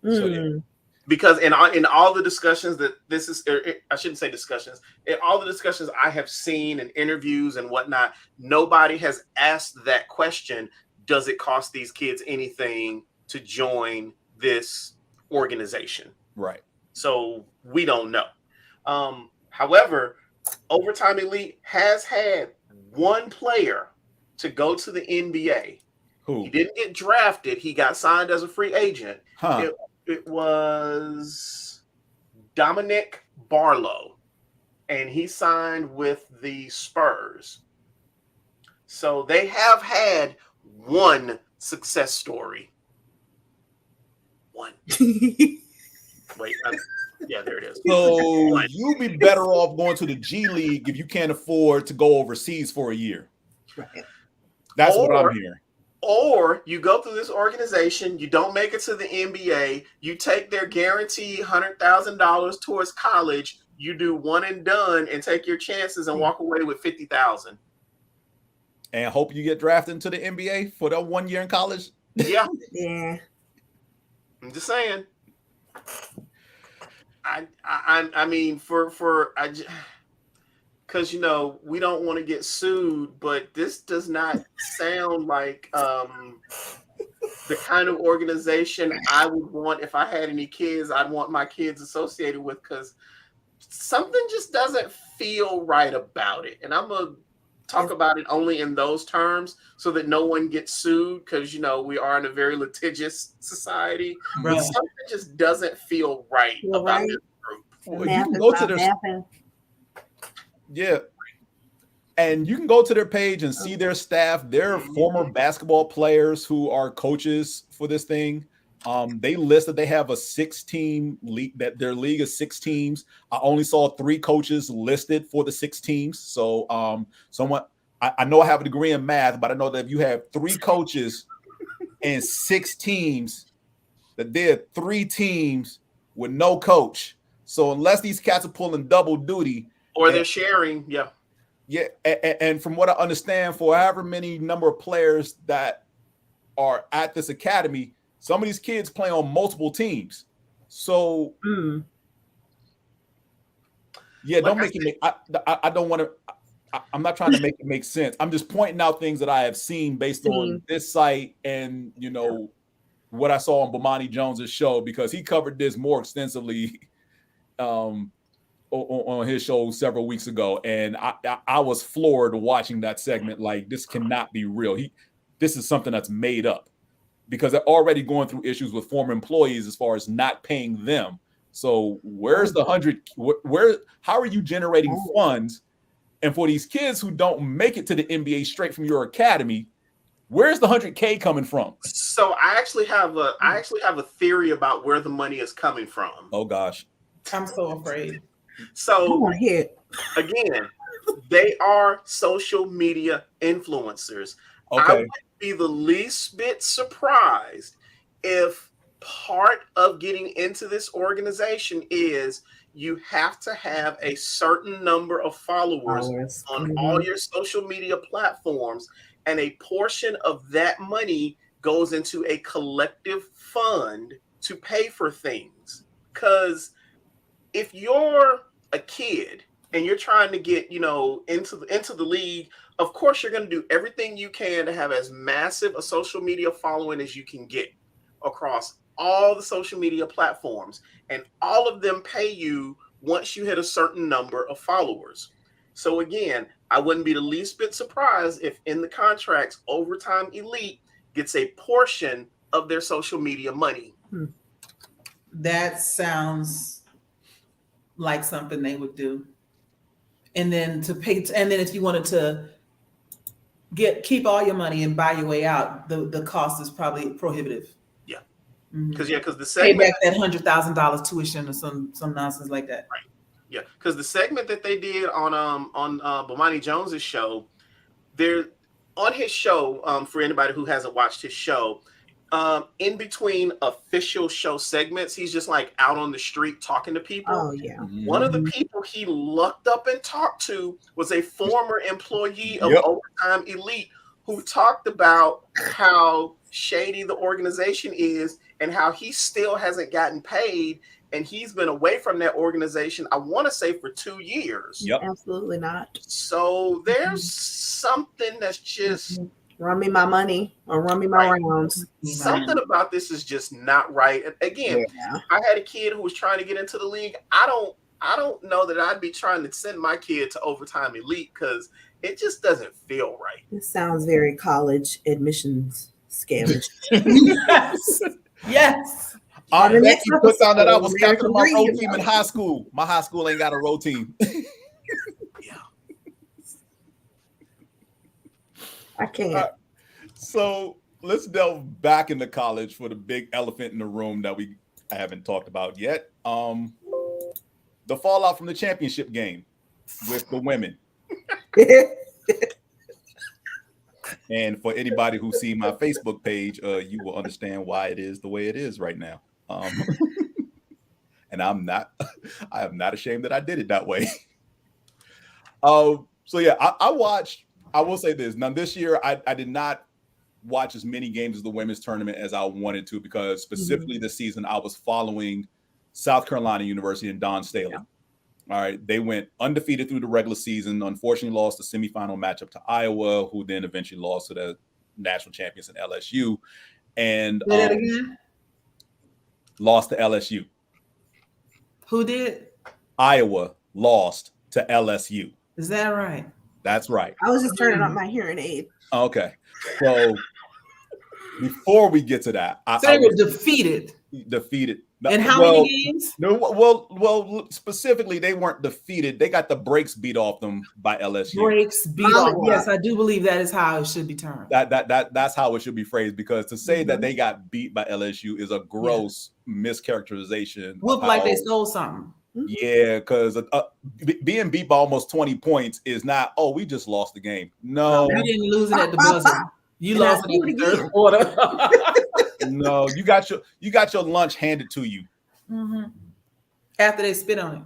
So, yeah. Because in all the discussions that this is, I shouldn't say discussions, in all the discussions I have seen and interviews and whatnot, nobody has asked that question. Does it cost these kids anything to join this organization? Right. So we don't know. However, Overtime Elite has had one player to go to the NBA. Who? He didn't get drafted. He got signed as a free agent. It was Dominic Barlow, and he signed with the Spurs. So they have had one success story. One. Wait, yeah, there it is. So you'd be better off going to the G League if you can't afford to go overseas for a year. Right. That's what I'm hearing. Or you go through this organization, you don't make it to the NBA, you take their guaranteed $100,000 towards college, you do one and done and take your chances and walk away with $50,000. And hope you get drafted into the NBA for that 1 year in college. Yeah. Yeah. I'm just saying. I mean, because, you know, we don't want to get sued, but this does not sound like the kind of organization I would want if I had any kids. I'd want my kids associated with, because something just doesn't feel right about it. And I'm gonna talk about it only in those terms so that no one gets sued, because we are in a very litigious society. But something just doesn't feel right about this group. Well, you can go to their and you can go to their page and see their staff. They're former basketball players who are coaches for this thing. They list that they have a 6-team league, that their league is 6 teams. I only saw 3 coaches listed for the 6 teams. So I know I have a degree in math, but I know that if you have 3 coaches and 6 teams, that there are 3 teams with no coach. So unless these cats are pulling double duty, or they're sharing, and from what I understand, for however many number of players that are at this academy, some of these kids play on multiple teams. So don't make it make. I don't want to. I'm not trying to make it make sense. I'm just pointing out things that I have seen based on this site and what I saw on Bomani Jones's show, because he covered this more extensively on his show several weeks ago, and I was floored watching that segment. Like, this cannot be real. This is something that's made up, because they're already going through issues with former employees as far as not paying them. So where's the 100? How are you generating funds? And for these kids who don't make it to the NBA straight from your academy, where's the $100K coming from? So I actually have a theory about where the money is coming from. Oh gosh, I'm so afraid. So again, they are social media influencers. Okay. I would be the least bit surprised if part of getting into this organization is you have to have a certain number of followers on all your social media platforms, and a portion of that money goes into a collective fund to pay for things. Because if you're a kid and you're trying to get, into the league, of course you're going to do everything you can to have as massive a social media following as you can get across all the social media platforms, and all of them pay you once you hit a certain number of followers. So again, I wouldn't be the least bit surprised if in the contracts, Overtime Elite gets a portion of their social media money. That sounds like something they would do. And then if you wanted to keep all your money and buy your way out, the cost is probably prohibitive. Because the segment, pay back that $100,000 tuition or some nonsense like that. Right. Yeah, because the segment that they did on Bomani Jones's show, they're on his show. For anybody who hasn't watched his show, in between official show segments, he's just like out on the street talking to people. Oh yeah. One of the people he looked up and talked to was a former employee of Overtime Elite, who talked about how shady the organization is and how he still hasn't gotten paid, and he's been away from that organization, I want to say, for 2 years. Yep. Absolutely not. So there's something that's just run me my money or run me my rounds. Something about this is just not right. And again, I had a kid who was trying to get into the league. I don't know that I'd be trying to send my kid to Overtime Elite, because it just doesn't feel right. It sounds very college admissions scamish. Yes. Becky put down that I was captain of my road team in high school. My high school ain't got a road team. I can't. So let's delve back into college for the big elephant in the room that we haven't talked about yet. The fallout from the championship game with the women. And for anybody who's seen my Facebook page, you will understand why it is the way it is right now. And I am not ashamed that I did it that way. So yeah, I watched. I will say this. Now this year, I did not watch as many games of the women's tournament as I wanted to, because specifically this season I was following South Carolina University and Don Staley. Yeah. All right, they went undefeated through the regular season. Unfortunately, lost the semifinal matchup to Iowa, who then eventually lost to the national champions in LSU. and Say that again. lost to LSU. Who did? Iowa lost to LSU. Is that right? That's right. I was just turning on my hearing aid. Okay. So before we get to that, They were defeated. Defeated. In how many games? No, well, specifically, they weren't defeated. They got the brakes beat off them by LSU. Brakes beat off. Yes, I do believe that is how it should be termed. That's how it should be phrased, because to say that they got beat by LSU is a gross mischaracterization. Whoop like they stole something. Yeah, because being beat by almost 20 points is not, oh, we just lost the game. No. You didn't lose it at the buzzer. You lost it in the third quarter. No, you got your lunch handed to you. After they spit on it.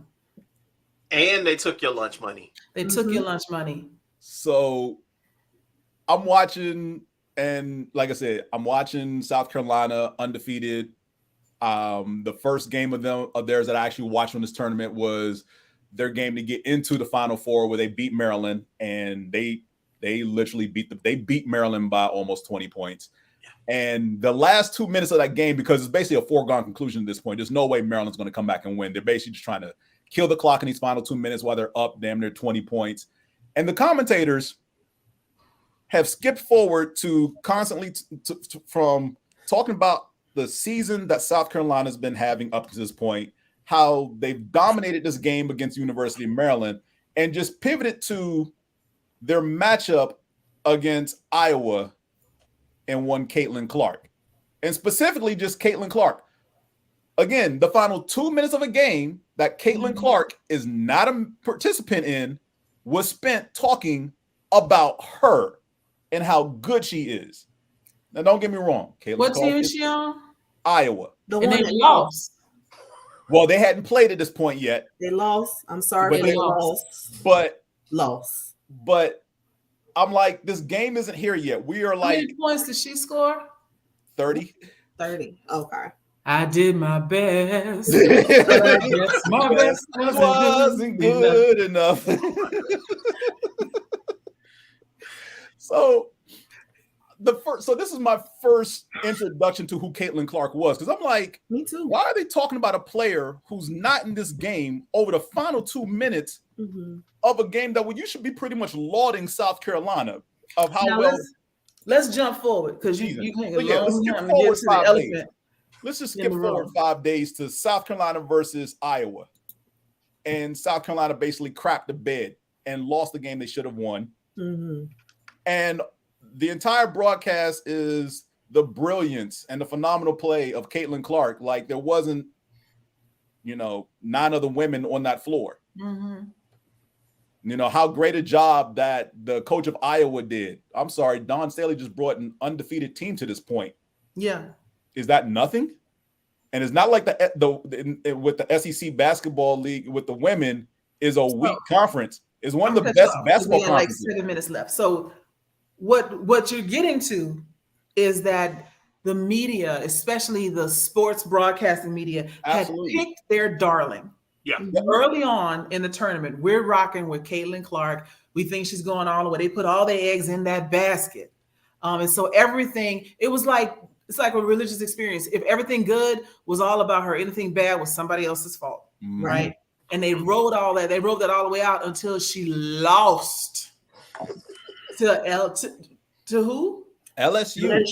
And they took your lunch money. They took your lunch money. So I'm watching, and like I said, I'm watching South Carolina undefeated. The first game of theirs that I actually watched on this tournament was their game to get into the Final Four, where they beat Maryland, and they literally beat Maryland by almost 20 points. And the last 2 minutes of that game, because it's basically a foregone conclusion at this point, there's no way Maryland's going to come back and win. They're basically just trying to kill the clock in these final 2 minutes while they're up damn near 20 points. And the commentators have skipped forward to constantly from talking about the season that South Carolina's been having up to this point, how they've dominated this game against University of Maryland, and just pivoted to their matchup against Iowa and one Caitlin Clark, and specifically just Caitlin Clark. Again, the final 2 minutes of a game that Caitlin Clark is not a participant in was spent talking about her and how good she is. Now, don't get me wrong. Caitlin what Clark team is she on? Iowa. The and one they that lost. Well, they hadn't played at this point yet. They lost. I'm sorry, But they they lost. But I'm like, this game isn't here yet. We are How like, many points did she score? 30. 30. Okay. I did my best. But I guess my best wasn't good enough. So this is my first introduction to who Caitlin Clark was, because I'm like, me too. Why are they talking about a player who's not in this game over the final 2 minutes of a game that you should be pretty much lauding South Carolina of how now well? Let's jump forward, because you can't go let's skip forward 5 days. Let's just skip forward 5 days to South Carolina versus Iowa, and South Carolina basically crapped the bed and lost the game they should have won. And the entire broadcast is the brilliance and the phenomenal play of Caitlin Clark. Like there wasn't, 9 other women on that floor. How great a job that the coach of Iowa did. I'm sorry, Don Staley just brought an undefeated team to this point. Yeah. Is that nothing? And it's not like with the SEC basketball league with the women is a weak conference. It's one of the best basketball conferences. Like 7 minutes left. So what you're getting to is that the media, especially the sports broadcasting media, had picked their darling. Yeah. Early on in the tournament, we're rocking with Caitlin Clark. We think she's going all the way. They put all their eggs in that basket. And so everything, it's like a religious experience. If everything good was all about her, anything bad was somebody else's fault. Right. And they rode that all the way out until she lost to who? LSU.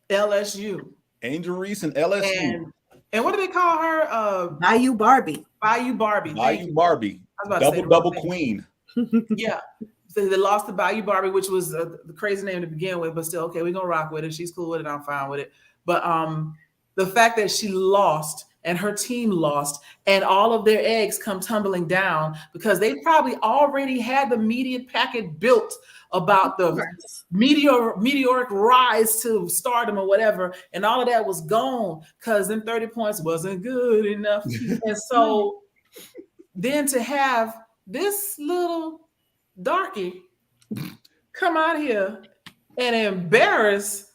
LSU. Angel Reese and LSU. And what do they call her? Bayou Barbie. Bayou Barbie. Double queen. Yeah. So they lost to Bayou Barbie, which was the crazy name to begin with, but still, okay, we're going to rock with it. She's cool with it. I'm fine with it. But the fact that she lost and her team lost and all of their eggs come tumbling down because they probably already had the media packet built about the meteoric rise to stardom or whatever. And all of that was gone because them 30 points wasn't good enough. And so then to have this little darky come out here and embarrass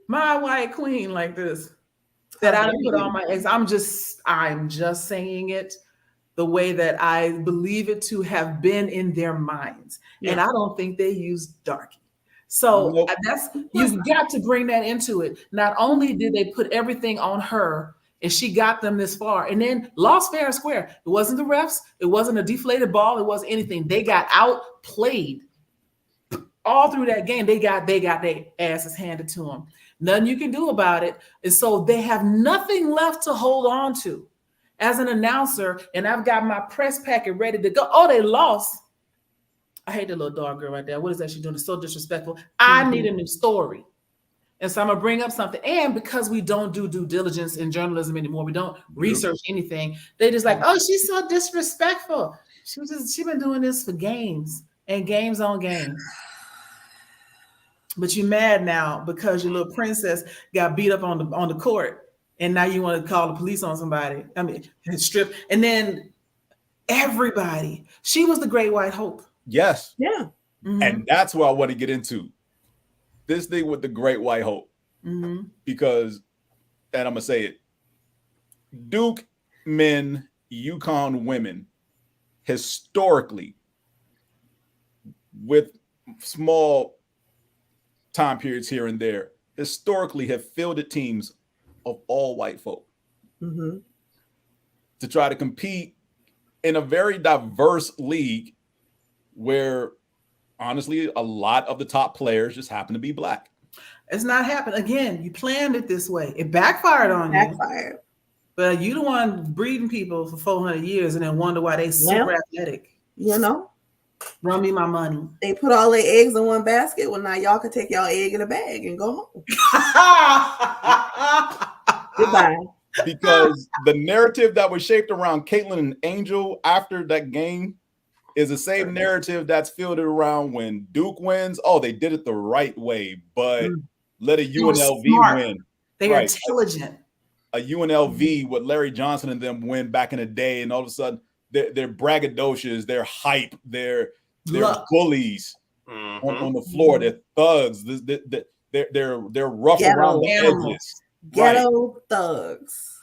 my white queen like this, that I put on my eggs. I'm just saying it the way that I believe it to have been in their minds. Yeah. And I don't think they used darky. So you've got to bring that into it. Not only did they put everything on her and she got them this far and then lost fair and square. It wasn't the refs. It wasn't a deflated ball. It wasn't anything. They got outplayed all through that game. They got their asses handed to them. Nothing you can do about it. And so they have nothing left to hold on to. As an announcer, and I've got my press packet ready to go. Oh, they lost. I hate that little dog girl right there. What is that she's doing? It's so disrespectful. I need a new story. And so I'm going to bring up something. And because we don't do due diligence in journalism anymore, we don't research anything. They just like, oh, she's so disrespectful. She's been doing this for games and games on games. But you're mad now because your little princess got beat up on the court. And now you want to call the police on somebody. I mean, strip. And then everybody, she was the great white hope. Yes. Yeah. Mm-hmm. And that's where I want to get into this thing with the great white hope. Mm-hmm. Because, and I'm going to say it, Duke men, UConn women, historically, with small time periods here and there, historically have fielded teams of all white folk to try to compete in a very diverse league where honestly a lot of the top players just happen to be Black. It's not happening. Again, you planned it this way. It backfired on you. But you the one breeding people for 400 years and then wonder why they super athletic. You know? Run me my money. They put all their eggs in one basket. Well, now y'all can take y'all egg in a bag and go home. Goodbye. Because the narrative that was shaped around Caitlin and Angel after that game is the same narrative that's fielded around when Duke wins. Oh, they did it the right way, but let a UNLV win. They are intelligent. A UNLV with Larry Johnson and them win back in the day, and all of a sudden they're braggadocious, they're hype, they're bullies on the floor, they're thugs, they're rough around the edges. Ghetto thugs.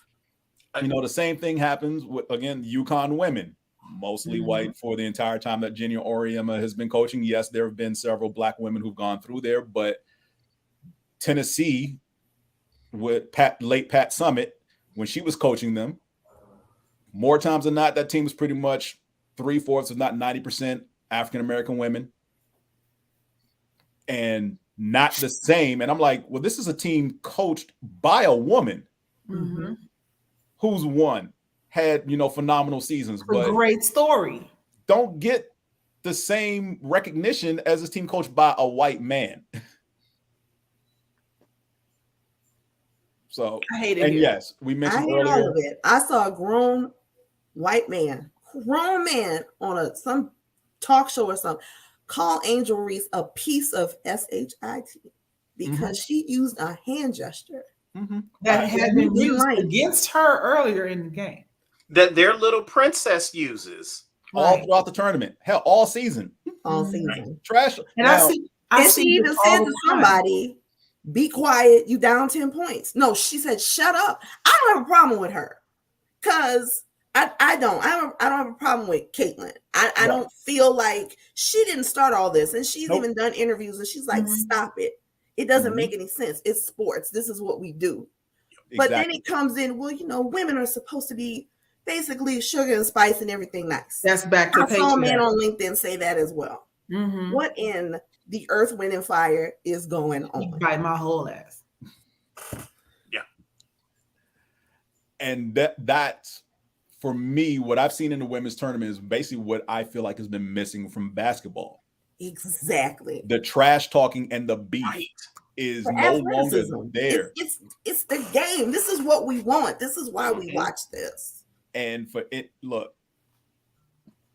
You know, the same thing happens with, again, UConn women, mostly white for the entire time that Jenny Oriema has been coaching. Yes, there have been several Black women who've gone through there, but Tennessee with late Pat Summitt, when she was coaching them, more times than not, that team was pretty much 3/4, if not 90% African-American women. And not the same. And I'm like, well, this is a team coached by a woman who's had, phenomenal seasons. But great story. Don't get the same recognition as this team coached by a white man. So, I hate it. And yes, we mentioned earlier. All of it. I saw a grown white man on some talk show or something call Angel Reese a piece of shit because she used a hand gesture that had been used against her earlier in the game. That their little princess uses all throughout the tournament. Hell, all season. All season. Trash. And now, I see she even said to somebody, be quiet, you down 10 points. No, she said, shut up. I don't have a problem with her. Because I don't have a problem with Caitlin. I don't feel like she didn't start all this. And she's even done interviews and she's like, stop it. It doesn't make any sense. It's sports. This is what we do. Exactly. But then it comes in, well, women are supposed to be basically sugar and spice and everything nice. That's back to I saw a man on LinkedIn say that as well. What in the earth, wind, and fire is going on? Bite my whole ass. Yeah. And that's for me, what I've seen in the women's tournament is basically what I feel like has been missing from basketball. Exactly. The trash talking and the beef is no longer there. It's the game. This is what we want. This is why we watch this. And for it, look,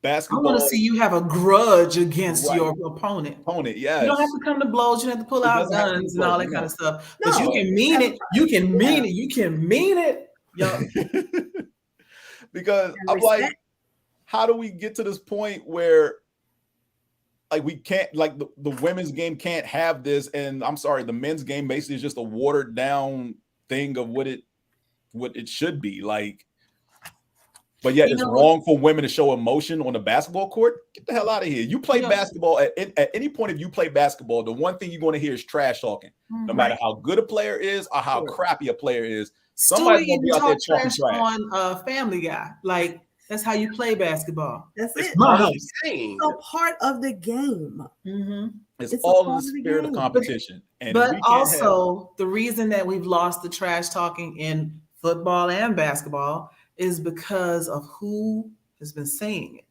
basketball. I want to see you have a grudge against your opponent. Yes. You don't have to come to blows. You don't have to pull out guns and all that kind of stuff. But you can mean it. You can mean it. You can mean it. Yo. Because I'm like, how do we get to this point where like we can't, like the women's game can't have this, and I'm sorry, the men's game basically is just a watered down thing of what it should be. Like But yet You it's know- wrong for women to show emotion on the basketball court. Get the hell out of here. You play basketball at any point. If you play basketball, the one thing you're going to hear is trash talking. No matter how good a player is or how crappy a player is, somebody's going to be out there talking trash on Family Guy. Like, that's how you play basketball. That's it. It's a part of the game. It's all in the spirit of competition. But also, the reason that we've lost the trash talking in football and basketball is because of who has been saying it.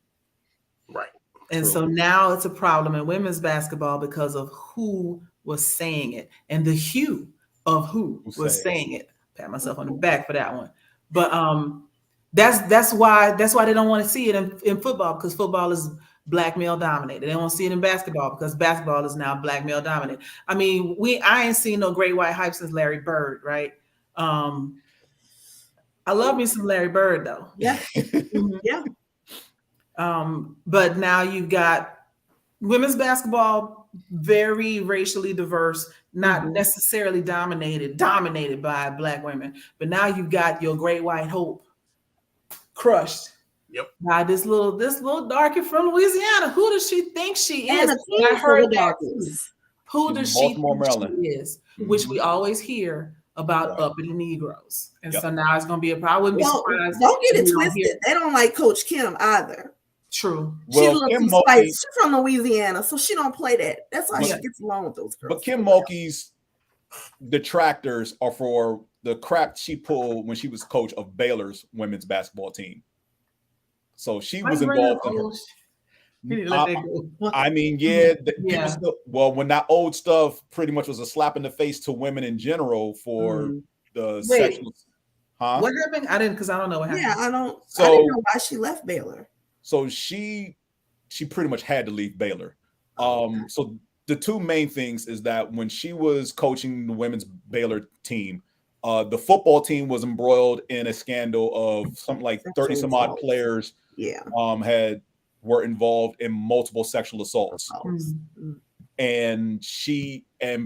Right. And so now it's a problem in women's basketball because of who was saying it and the hue of who was saying it. Pat myself on the back for that one. But that's why they don't want to see it in football, because football is Black male dominated. They don't see it in basketball because basketball is now Black male dominated. I mean, I ain't seen no great white hype since Larry Bird, right? I love me some Larry Bird though. Yeah. Yeah. But now you've got women's basketball, very racially diverse, not necessarily dominated by Black women. But now you've got your great white hope crushed by this little darky from Louisiana. Who does she think she is? I heard that. Who does she think she is? Which we always hear about uppity Negroes. And so now it's going to be a problem. Don't get it twisted. They don't like Coach Kim either. True. She's from Louisiana, so she don't play that. That's why she gets along with those girls. But Kim Mulkey's detractors are for the crap she pulled when she was coach of Baylor's women's basketball team. So she was involved in her. I mean, when that old stuff pretty much was a slap in the face to women in general for the sexual. What happened? I don't know what happened. Yeah, I didn't know why she left Baylor. So she pretty much had to leave Baylor. So the two main things is that when she was coaching the women's Baylor team, the football team was embroiled in a scandal of something like 30 some odd players were involved in multiple sexual assaults. And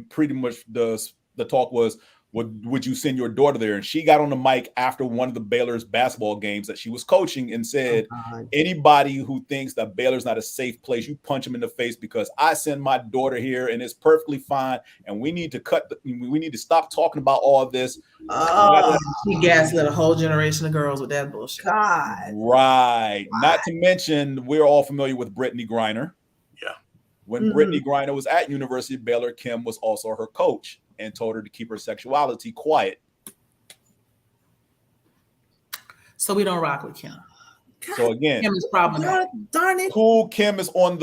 pretty much the talk was, would you send your daughter there? And she got on the mic after one of the Baylor's basketball games that she was coaching and said, anybody who thinks that Baylor's not a safe place, you punch them in the face, because I send my daughter here and it's perfectly fine. And we need to we need to stop talking about all this. She gaslit a whole generation of girls with that bullshit. Right. Not to mention, we're all familiar with Brittany Griner. Yeah. When Brittany Griner was at University of Baylor, Kim was also her coach and told her to keep her sexuality quiet. So we don't rock with Kim. So again, Kim is problematic. Darn it. Cool Kim is on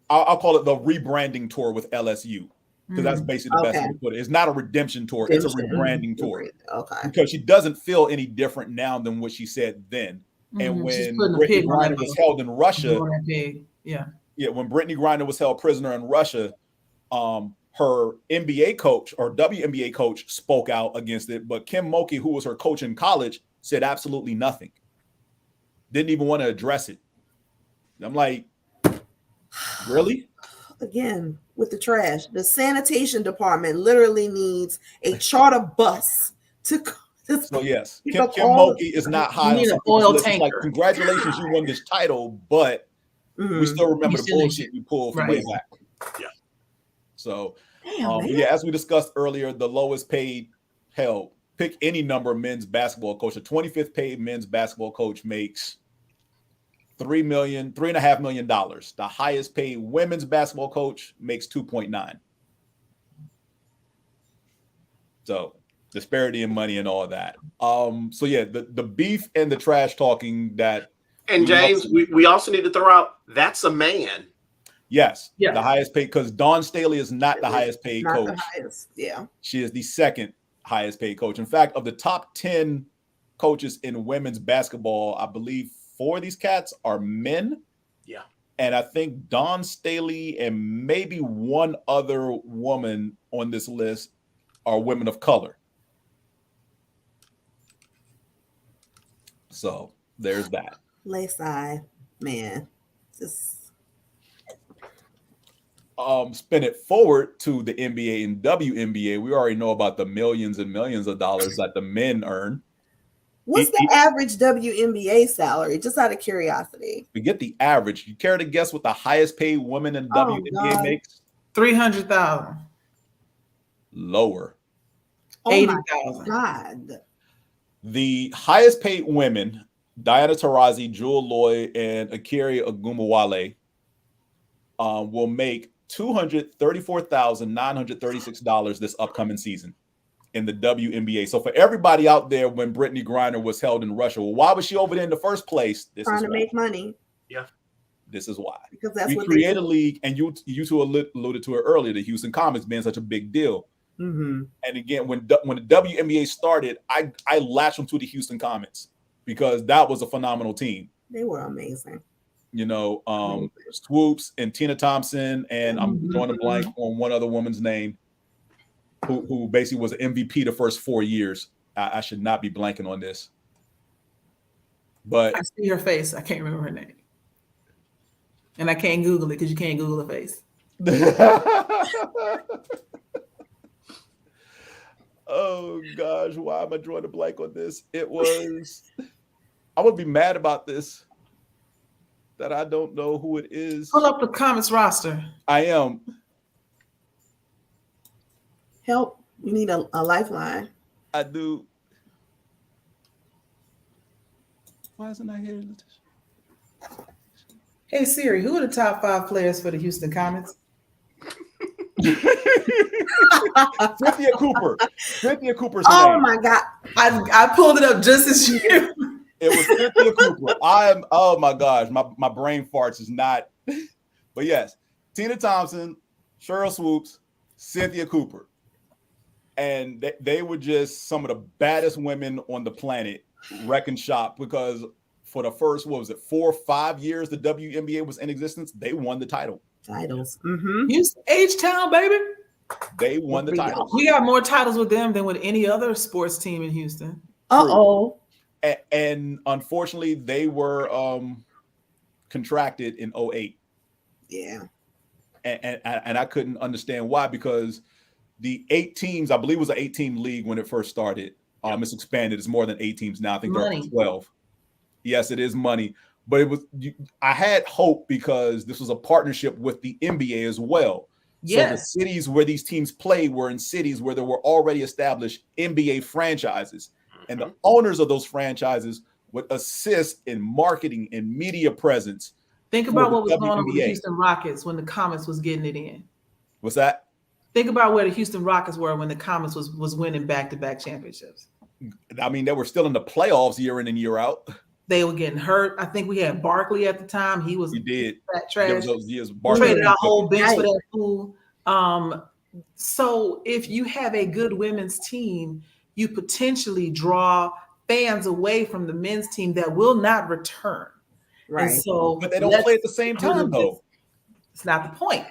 I'll call it the rebranding tour with LSU. Because that's basically the best way to put it. It's not a redemption tour, it's a rebranding tour. Okay. Because she doesn't feel any different now than what she said then. And when Brittany Griner was held in Russia, when Brittany Griner was held prisoner in Russia, her NBA coach or WNBA coach spoke out against it, but Kim Mulkey, who was her coach in college, said absolutely nothing. Didn't even want to address it. I'm like, really? Again, with the trash, the sanitation department literally needs a charter bus to. So yes, Kim Mulkey is not high on some oil list. tanker. Like, congratulations, you won this title, but we still remember the bullshit you pulled from way back. Yeah. So, as we discussed earlier, the lowest paid, pick any number of men's basketball coach. The 25th paid men's basketball coach makes $3.5 million. The highest paid women's basketball coach makes 2.9. So disparity in money and all that. The beef and the trash talking that. And James, we also need to throw out, that's a man. Yes, the highest paid, because Dawn Staley is not the highest paid coach. The highest, she is the second highest paid coach. In fact, of the top 10 coaches in women's basketball, I believe 4 of these cats are men. Yeah. And I think Dawn Staley and maybe one other woman on this list are women of color. So there's that. Lace-eye, man. Just spin it forward to the NBA and WNBA. We already know about the millions and millions of dollars that the men earn. What's the average WNBA salary? Just out of curiosity. Forget the average. You care to guess what the highest paid woman in the WNBA makes? 300,000. Lower. Oh 80,000. God. The highest paid women, Diana Taurasi, Jewel Lloyd, and Akiri Ogumawale, will make $234,936 this upcoming season in the WNBA. So for everybody out there, when Brittany Griner was held in Russia, well, why was she over there in the first place? Trying to make money. Yeah. This is why. Because that's we what create a league, and you two alluded to it earlier, the Houston Comets being such a big deal. Mm-hmm. And again, when the WNBA started, I latched onto the Houston Comets because that was a phenomenal team. They were amazing. You know, Swoops and Tina Thompson, and I'm drawing a blank on one other woman's name, who basically was an MVP the first 4 years. I should not be blanking on this. But I see her face. I can't remember her name. And I can't Google it because you can't Google her face. Oh gosh, why am I drawing a blank on this? It was, I would be mad about this, that I don't know who it is. Pull up the Comets roster. I am. Help. You need a lifeline. I do. Why isn't I here? Hey Siri, who are the top 5 players for the Houston Comets? Cynthia Cooper. Cynthia Cooper's Oh name. my God. I pulled it up just as you. It was Cynthia Cooper. Oh my gosh, my brain farts is not. But yes, Tina Thompson, Cheryl Swoops, Cynthia Cooper. And they were just some of the baddest women on the planet, wrecking shop, because for the first, 4 or 5 years the WNBA was in existence, they won the title. Titles. Houston, H-Town, baby. They won the title. We got more titles with them than with any other sports team in Houston. Uh-oh. And unfortunately, they were contracted in 2008. Yeah. And I couldn't understand why, because the 8 teams, I believe it was an 8-team league when it first started. It's expanded. It's more than 8 teams now. I think they're up to 12. Yes, it is money. But I had hope because this was a partnership with the NBA as well. Yes. So the cities where these teams played were in cities where there were already established NBA franchises. And the owners of those franchises would assist in marketing and media presence. Think about what was going on with the Houston Rockets when the Comets was getting it in. What's that? Think about where the Houston Rockets were when the Comets was winning back-to-back championships. I mean, they were still in the playoffs year in and year out. They were getting hurt. I think we had Barkley at the time. He did that trash. Traded our whole bench for that fool. So if you have a good women's team, you potentially draw fans away from the men's team that will not return. Right. And so, but they don't play at the same time, though. It's not the point.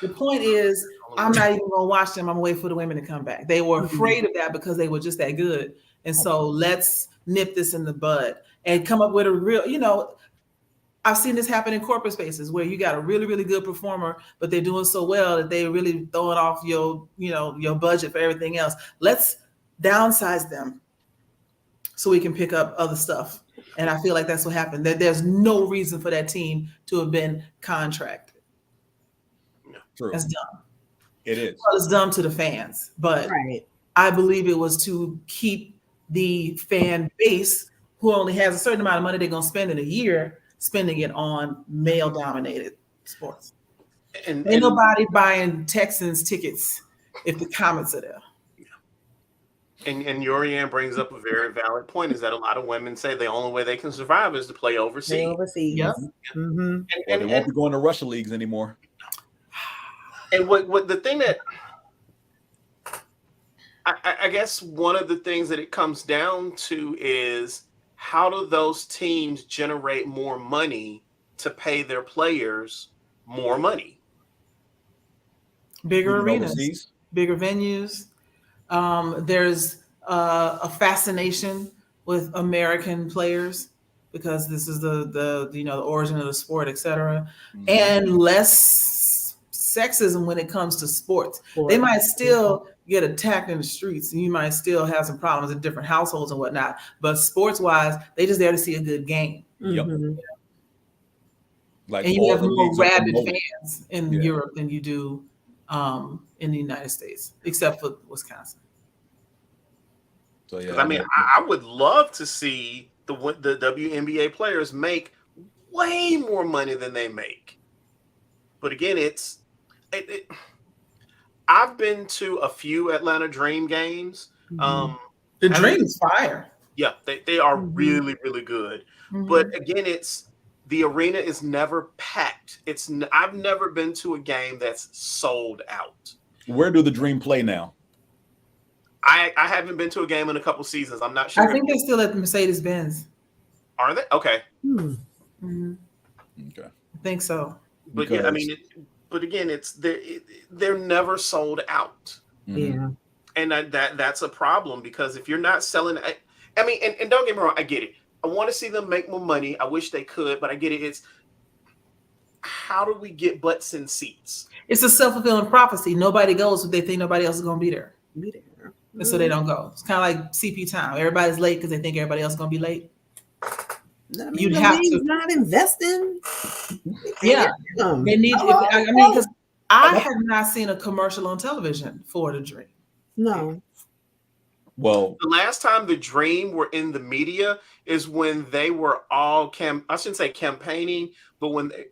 The point is, I'm not even going to watch them. I'm going to wait for the women to come back. They were afraid of that because they were just that good. And so let's nip this in the bud and come up with a real, I've seen this happen in corporate spaces where you got a really, really good performer, but they're doing so well that they're really throwing off your budget for everything else. Let's downsize them so we can pick up other stuff. And I feel like that's what happened. That there's no reason for that team to have been contracted. True. That's dumb. It is. Well, it's dumb to the fans, but I believe it was to keep the fan base who only has a certain amount of money they're going to spend in a year, spending it on male-dominated sports. And ain't nobody buying Texans tickets if the Comets are there. And Yorian brings up a very valid point, is that a lot of women say the only way they can survive is to play overseas. Yep. Mm-hmm. And they won't be going to Russia leagues anymore. And what the thing that I guess one of the things that it comes down to is, how do those teams generate more money to pay their players more money? Bigger arenas, bigger venues. There's a fascination with American players because this is the origin of the sport, etc. And less sexism when it comes to sports. They might still get attacked in the streets, and you might still have some problems in different households and whatnot. But sports-wise, they just there to see a good game. Yep. Mhm. Like And you all have the more leagues are rabid promoted. fans in Europe than you do in the United States, except for Wisconsin. So yeah, I mean, I would love to see the WNBA players make way more money than they make. But again, I've been to a few Atlanta Dream games. The Dream's fire. Yeah, they are really, really good. But again, the arena is never packed. I've never been to a game that's sold out. Where do the Dream play now? I haven't been to a game in a couple seasons. I'm not sure. I think they're still at the Mercedes-Benz. Are they? Okay. Mm-hmm. Okay. I think so. But yeah, I mean, but again, they're never sold out. Yeah. And that's a problem, because if you're not selling, I mean, and don't get me wrong, I get it. I want to see them make more money. I wish they could, but I get it. It's how do we get butts in seats? It's a self-fulfilling prophecy. Nobody goes if they think nobody else is going to be there. And so they don't go. It's kind of like CP time. Everybody's late because they think everybody else is going to be late. I mean, You'd have to not investing. Yeah, they need. I mean, because I have not seen a commercial on television for the Dream. No. Well, the last time the Dream were in the media is when they were all I shouldn't say campaigning, but when they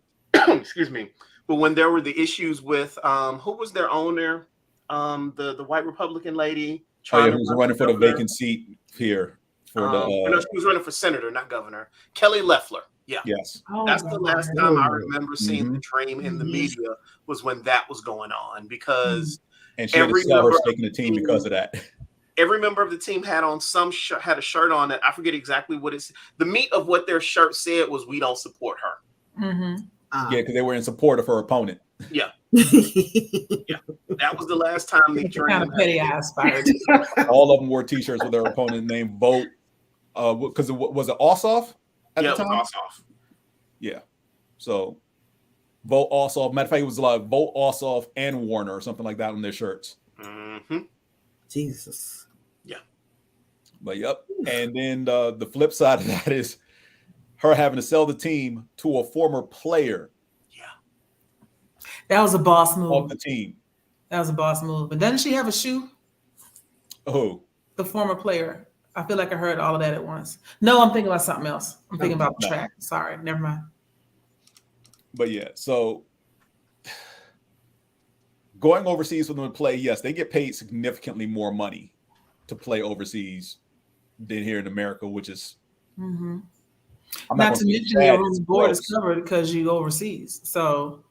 excuse me, but when there were the issues with who was their owner, the white Republican lady. Who was running for the vacant seat here for no, she was running for senator, not governor. Kelly Loeffler. Yeah. Yes. That's the last time I remember seeing the Dream in the media, was when that was going on, because and she had to sell her stake in the team because of that. Every member of the team had on had a shirt on that I forget exactly what it's. The meat of what their shirt said was, "We don't support her." Yeah, because they were in support of her opponent. Yeah. Yeah. That was the last time the Dream. Kind of petty ass fired. All of them wore T-shirts with their opponent name. Vote. Because was it Ossoff at the time? It was Ossoff. Yeah. So vote Ossoff. Matter of fact, it was like vote Ossoff and Warner or something like that on their shirts. Jesus. Yeah. But yep. And then the flip side of that is her having to sell the team to a former player. Yeah. That was a boss move. Of the team. That was a boss move. But doesn't she have a shoe? Who? The former player. I feel like I heard all of that at once. No, I'm thinking about something else. I'm thinking about the track. Sorry, never mind. But yeah, so going overseas for them to play, yes, they get paid significantly more money to play overseas than here in America, which is not to mention your room and board is covered because you overseas. So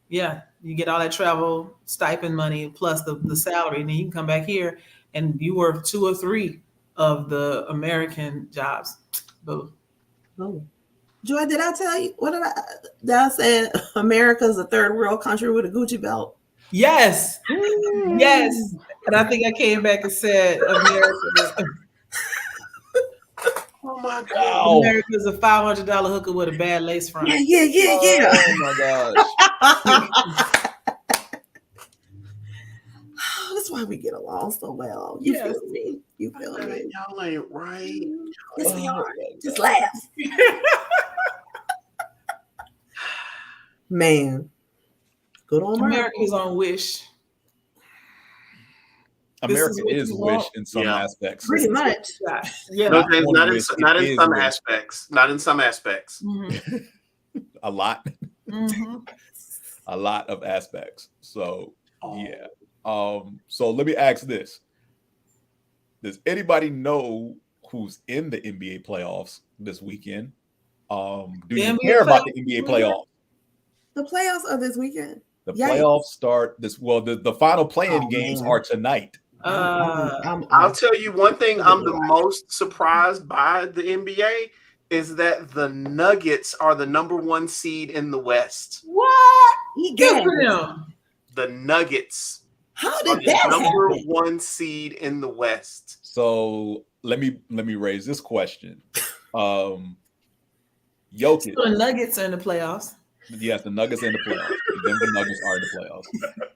yeah, you get all that travel stipend money plus the salary, and then you can come back here and you work 2 or 3 of the American jobs. Boom. Oh. Joy, did I tell you did I say America's a third world country with a Gucci belt? Yes. Yes. And I think I came back and said America. Oh my God. America's a $500 hooker with a bad lace front. Yeah. Oh my gosh. That's why we get along so well. You feel me? You feel me? Y'all ain't right. Yes, we are. Just laugh. Man. Good on America's on Wish. America is Wish in some aspects. Pretty much. Yeah. No, not in some aspects. Not in some aspects. A lot. A lot of aspects. So yeah. So let me ask this. Does anybody know who's in the NBA playoffs this weekend? Do you care about the NBA playoffs? The playoffs are this weekend. The playoffs start the final play-in games are tonight. I'll tell you one thing I'm the most surprised by the NBA is that the Nuggets are the #1 seed in the West. What? Good for them. The Nuggets. How did that happen? #1 seed in the West. So let me raise this question. Jokic. So the Nuggets are in the playoffs. Yes, the Nuggets in the playoffs. The Denver Nuggets are in the playoffs.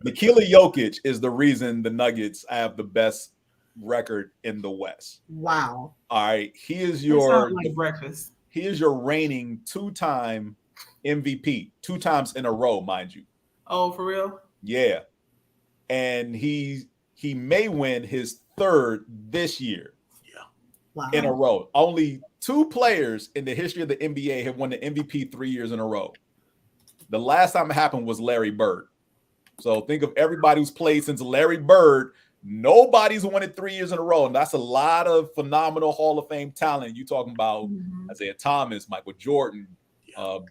Nikola Jokic is the reason the Nuggets have the best record in the West. Wow. All right. He is That your sounds like breakfast. He is your reigning 2-time MVP, 2 times in a row, mind you. Oh, for real? Yeah. And he may win his 3rd this year. Wow. In a row. Only 2 players in the history of the NBA have won the MVP 3 years in a row. The last time it happened was Larry Bird. So think of everybody who's played since Larry Bird. Nobody's won it 3 years in a row. And that's a lot of phenomenal Hall of Fame talent. You talking about Isaiah Thomas, Michael Jordan,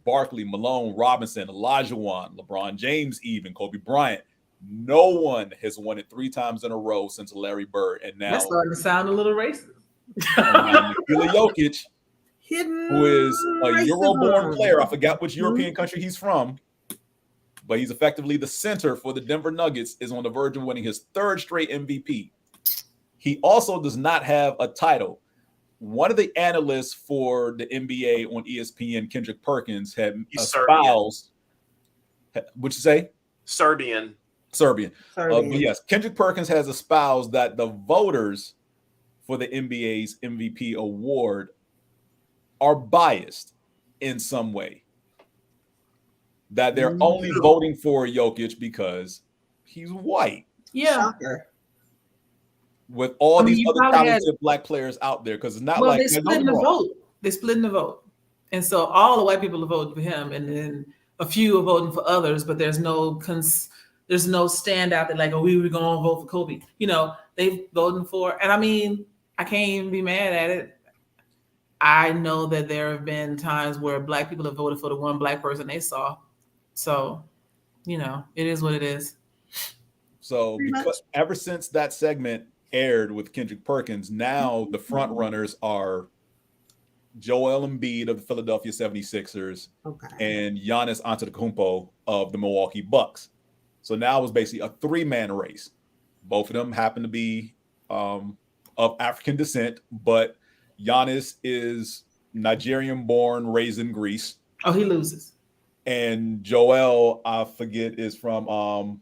Barkley, Malone, Robinson, Olajuwon, LeBron James, even Kobe Bryant. No one has won it 3 times in a row since Larry Bird. And now that's starting to sound a little racist. Nikola Jokic, who is a Euro-born player. I forgot which European country he's from, but he's effectively the center for the Denver Nuggets, is on the verge of winning his 3rd straight MVP. He also does not have a title. One of the analysts for the NBA on ESPN, Kendrick Perkins, had espoused. What'd you say? Serbian. But yes, Kendrick Perkins has espoused that the voters for the NBA's MVP award are biased in some way. That they're only voting for Jokic because he's white. Yeah. With all these other talented black players out there, because it's not like they're splitting the vote. They're splitting the vote. And so all the white people are voting for him, and then a few are voting for others, but there's no standout that like, oh, we were going to vote for Kobe. You know, they voting for, and I mean, I can't even be mad at it. I know that there have been times where black people have voted for the one black person they saw. So, you know, it is what it is. So because ever since that segment aired with Kendrick Perkins, now the front runners are Joel Embiid of the Philadelphia 76ers and Giannis Antetokounmpo of the Milwaukee Bucks. So now it's basically a 3-man race. Both of them happen to be of African descent, but Giannis is Nigerian-born, raised in Greece. Oh, he loses. And Joel, I forget, is from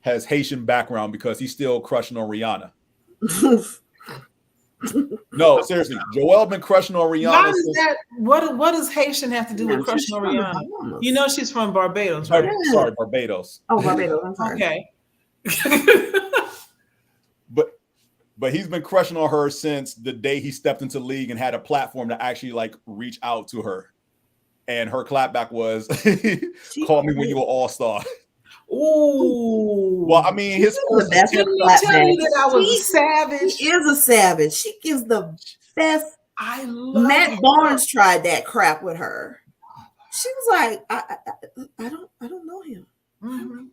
has Haitian background because he's still crushing on Rihanna. No, seriously, Joel been crushing on Rihanna. What does Haitian have to do with crushing on Rihanna? You know she's from Barbados, right? Sorry, Barbados. Oh, Barbados. I'm sorry. Okay. But he's been crushing on her since the day he stepped into the league and had a platform to actually like reach out to her. And her clapback was, "Call me when you're an all-star." Ooh. Well, I mean, his first Didn't you tell me that I was a savage? She is a savage. She gives the best. I love Matt her. Barnes tried that crap with her. She was like, I don't know him. Mm-hmm.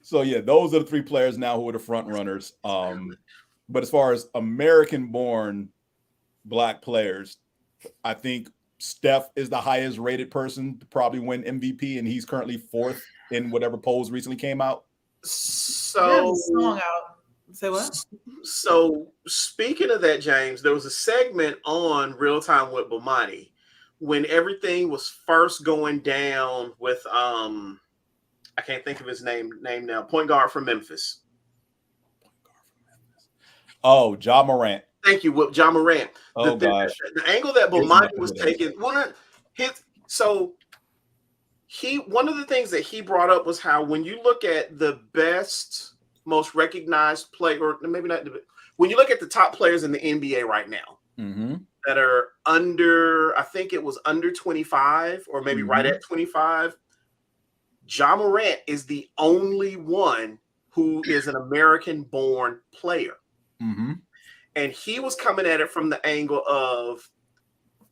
So yeah, those are the 3 players now who are the front runners. But as far as American-born black players, I think Steph is the highest rated person to probably win MVP, and he's currently 4th in whatever polls recently came out. So, song out. Say what? So speaking of that, James, there was a segment on Real Time with Bomani when everything was first going down with I can't think of his name now. Point guard from Memphis. Oh, Ja Morant. Thank you, Ja Morant. Oh, gosh. The angle that Bomani was taking, one of the things that he brought up was how when you look at the best, most recognized player, or maybe not, when you look at the top players in the NBA right now that are under, I think it was under 25 or maybe right at 25, Ja Morant is the only one who is an American-born player. And he was coming at it from the angle of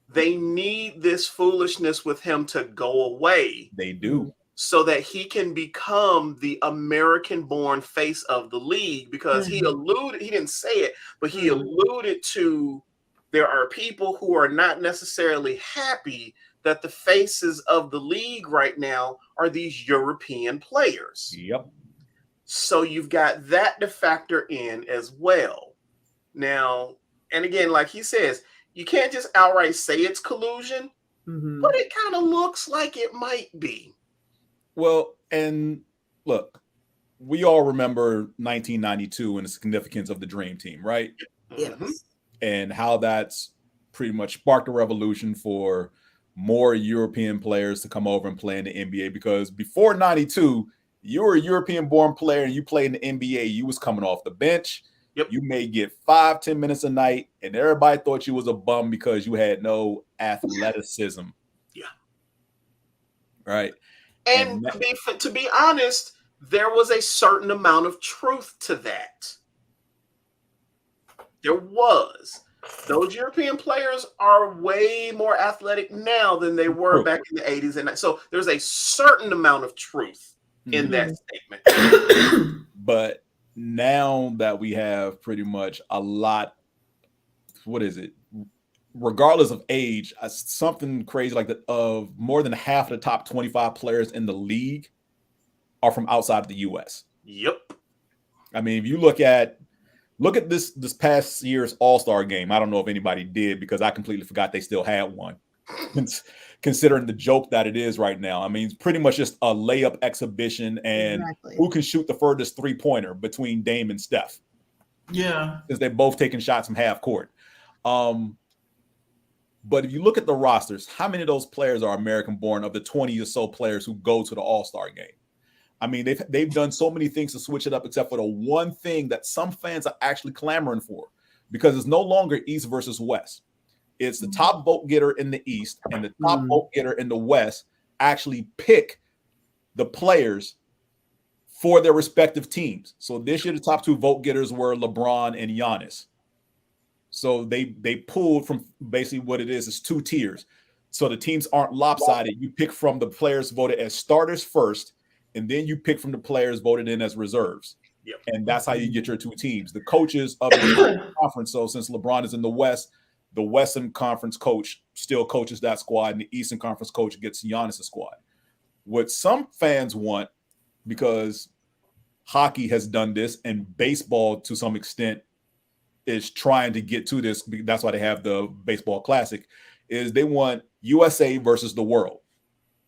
they need this foolishness with him to go away. They do. So that he can become the American-born face of the league, because he didn't say it, but he alluded to there are people who are not necessarily happy that the faces of the league right now are these European players. Yep. So you've got that to factor in as well. Now, and again, like he says, you can't just outright say it's collusion, but it kind of looks like it might be. Well, and look, we all remember 1992 and the significance of the Dream Team, right? Yes. And how that's pretty much sparked a revolution for more European players to come over and play in the NBA, because before 92, you were a European-born player and you played in the NBA, you was coming off the bench. Yep. You may get 5-10 minutes a night, and everybody thought you was a bum because you had no athleticism. Yeah. Right. And to be honest, there was a certain amount of truth to that. There was. Those European players are way more athletic now than they were back in the 80s. And so there's a certain amount of truth in that statement. But now that we have pretty much a lot, what is it? Regardless of age, something crazy like that, of more than half of the top 25 players in the league are from outside of the U.S. Yep. I mean, if you look at this past year's All-Star game. I don't know if anybody did, because I completely forgot they still had one, considering the joke that it is right now. I mean, it's pretty much just a layup exhibition, and who can shoot the furthest three-pointer between Dame and Steph. Yeah. Because they're both taking shots from half court. But if you look at the rosters, how many of those players are American-born of the 20 or so players who go to the All-Star game? I mean, they've done so many things to switch it up, except for the one thing that some fans are actually clamoring for, because it's no longer East versus West. It's the top vote getter in the East and the top vote getter in the West actually pick the players for their respective teams. So this year, the top two vote getters were LeBron and Giannis. So they pulled from basically what it is two tiers. So the teams aren't lopsided. You pick from the players voted as starters first, and then you pick from the players voted in as reserves. Yep. And that's how you get your two teams. The coaches of the conference, so since LeBron is in the West, the Western Conference coach still coaches that squad, and the Eastern Conference coach gets Giannis' squad. What some fans want, because hockey has done this, and baseball to some extent is trying to get to this, that's why they have the Baseball Classic, is they want USA versus the world.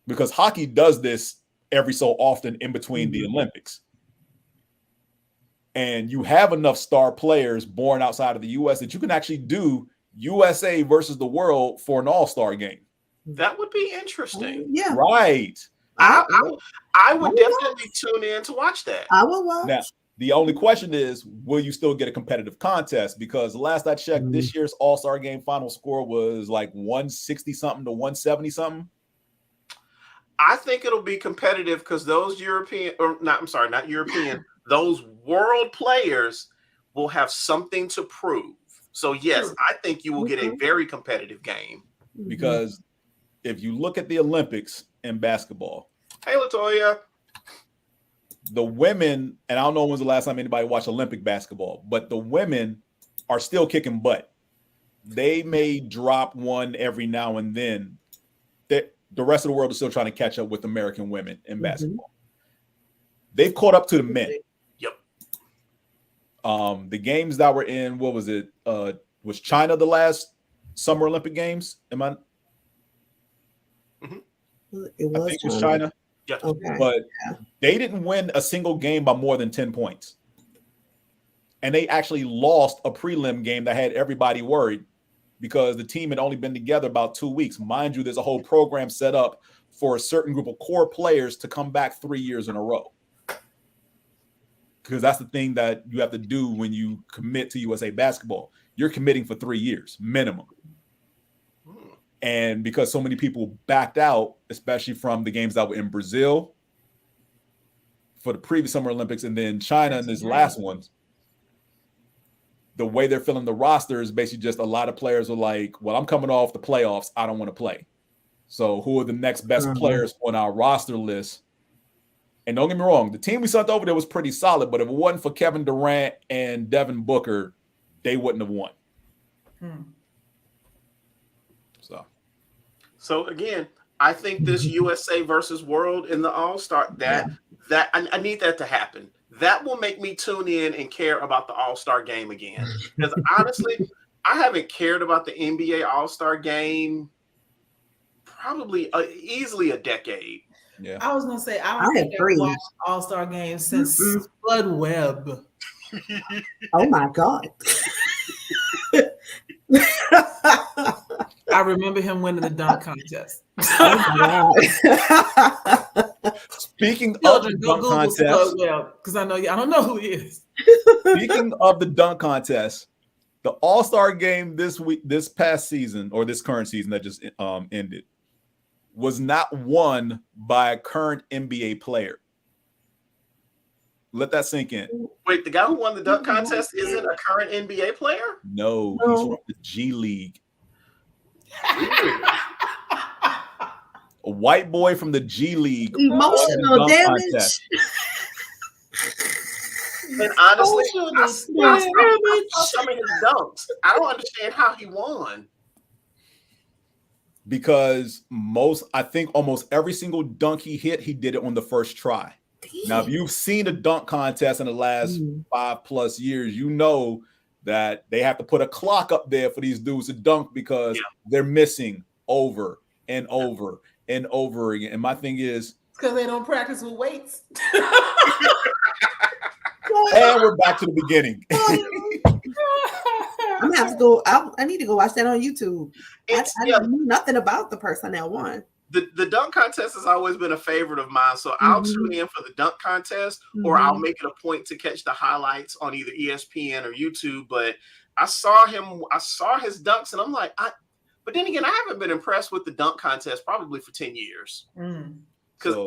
Because hockey does this every so often in between the Olympics. And you have enough star players born outside of the U.S. that you can actually do USA versus the world for an all-star game. That would be interesting. Yeah. Right. I would definitely tune in to watch that. I will watch. Now, the only question is, will you still get a competitive contest? Because last I checked, this year's all-star game final score was like 160-something to 170-something. I think it'll be competitive because those not European, those world players will have something to prove. So yes, I think you will get a very competitive game. Because if you look at the Olympics in basketball, hey Latoya, the women, and I don't know when's the last time anybody watched Olympic basketball, but the women are still kicking butt. They may drop one every now and then. The rest of the world is still trying to catch up with American women in basketball. They've caught up to the men. Yep. The games that were in, what was it? Was China the last Summer Olympic Games? It was I think it was China. Yeah. Okay. But they didn't win a single game by more than 10 points. And they actually lost a prelim game that had everybody worried, because the team had only been together about 2 weeks. Mind you, there's a whole program set up for a certain group of core players to come back 3 years in a row. Because that's the thing that you have to do when you commit to USA basketball. You're committing for 3 years minimum. And because so many people backed out, especially from the games that were in Brazil for the previous Summer Olympics and then China in this last one, the way they're filling the roster is basically just a lot of players are like, well, I'm coming off the playoffs. I don't want to play. So who are the next best players on our roster list? And don't get me wrong, the team we sent over there was pretty solid, but if it wasn't for Kevin Durant and Devin Booker, they wouldn't have won. So again, I think this USA versus world in the All-Star, that I need that to happen. That will make me tune in and care about the All-Star game again. Because honestly, I haven't cared about the NBA All-Star game probably easily a decade. Yeah. I was gonna say I don't think I've watched All-Star games since Spud Webb. Oh my God. I remember him winning the dunk contest. Speaking of the dunk contest, because I don't know who he is. Speaking of the dunk contest, the All-Star game this past season, or this current season that just ended, was not won by a current NBA player. Let that sink in. Wait, the guy who won the dunk contest isn't a current NBA player? No, he's from the G League. A white boy from the G League. Emotional damage. And honestly, I saw some of his dunks. I don't understand how he won. Because I think almost every single dunk he hit, he did it on the first try. Now, if you've seen a dunk contest in the last 5+ years, you know that they have to put a clock up there for these dudes to dunk because they're missing over and over and over again. And my thing is, it's because they don't practice with weights. And we're back to the beginning. I'm gonna have to go. I need to go watch that on YouTube. I knew nothing about the person that won. The dunk contest has always been a favorite of mine, so I'll tune in for the dunk contest, or I'll make it a point to catch the highlights on either ESPN or YouTube. But I saw his dunks, and I'm like, but then again, I haven't been impressed with the dunk contest probably for 10 years. Because all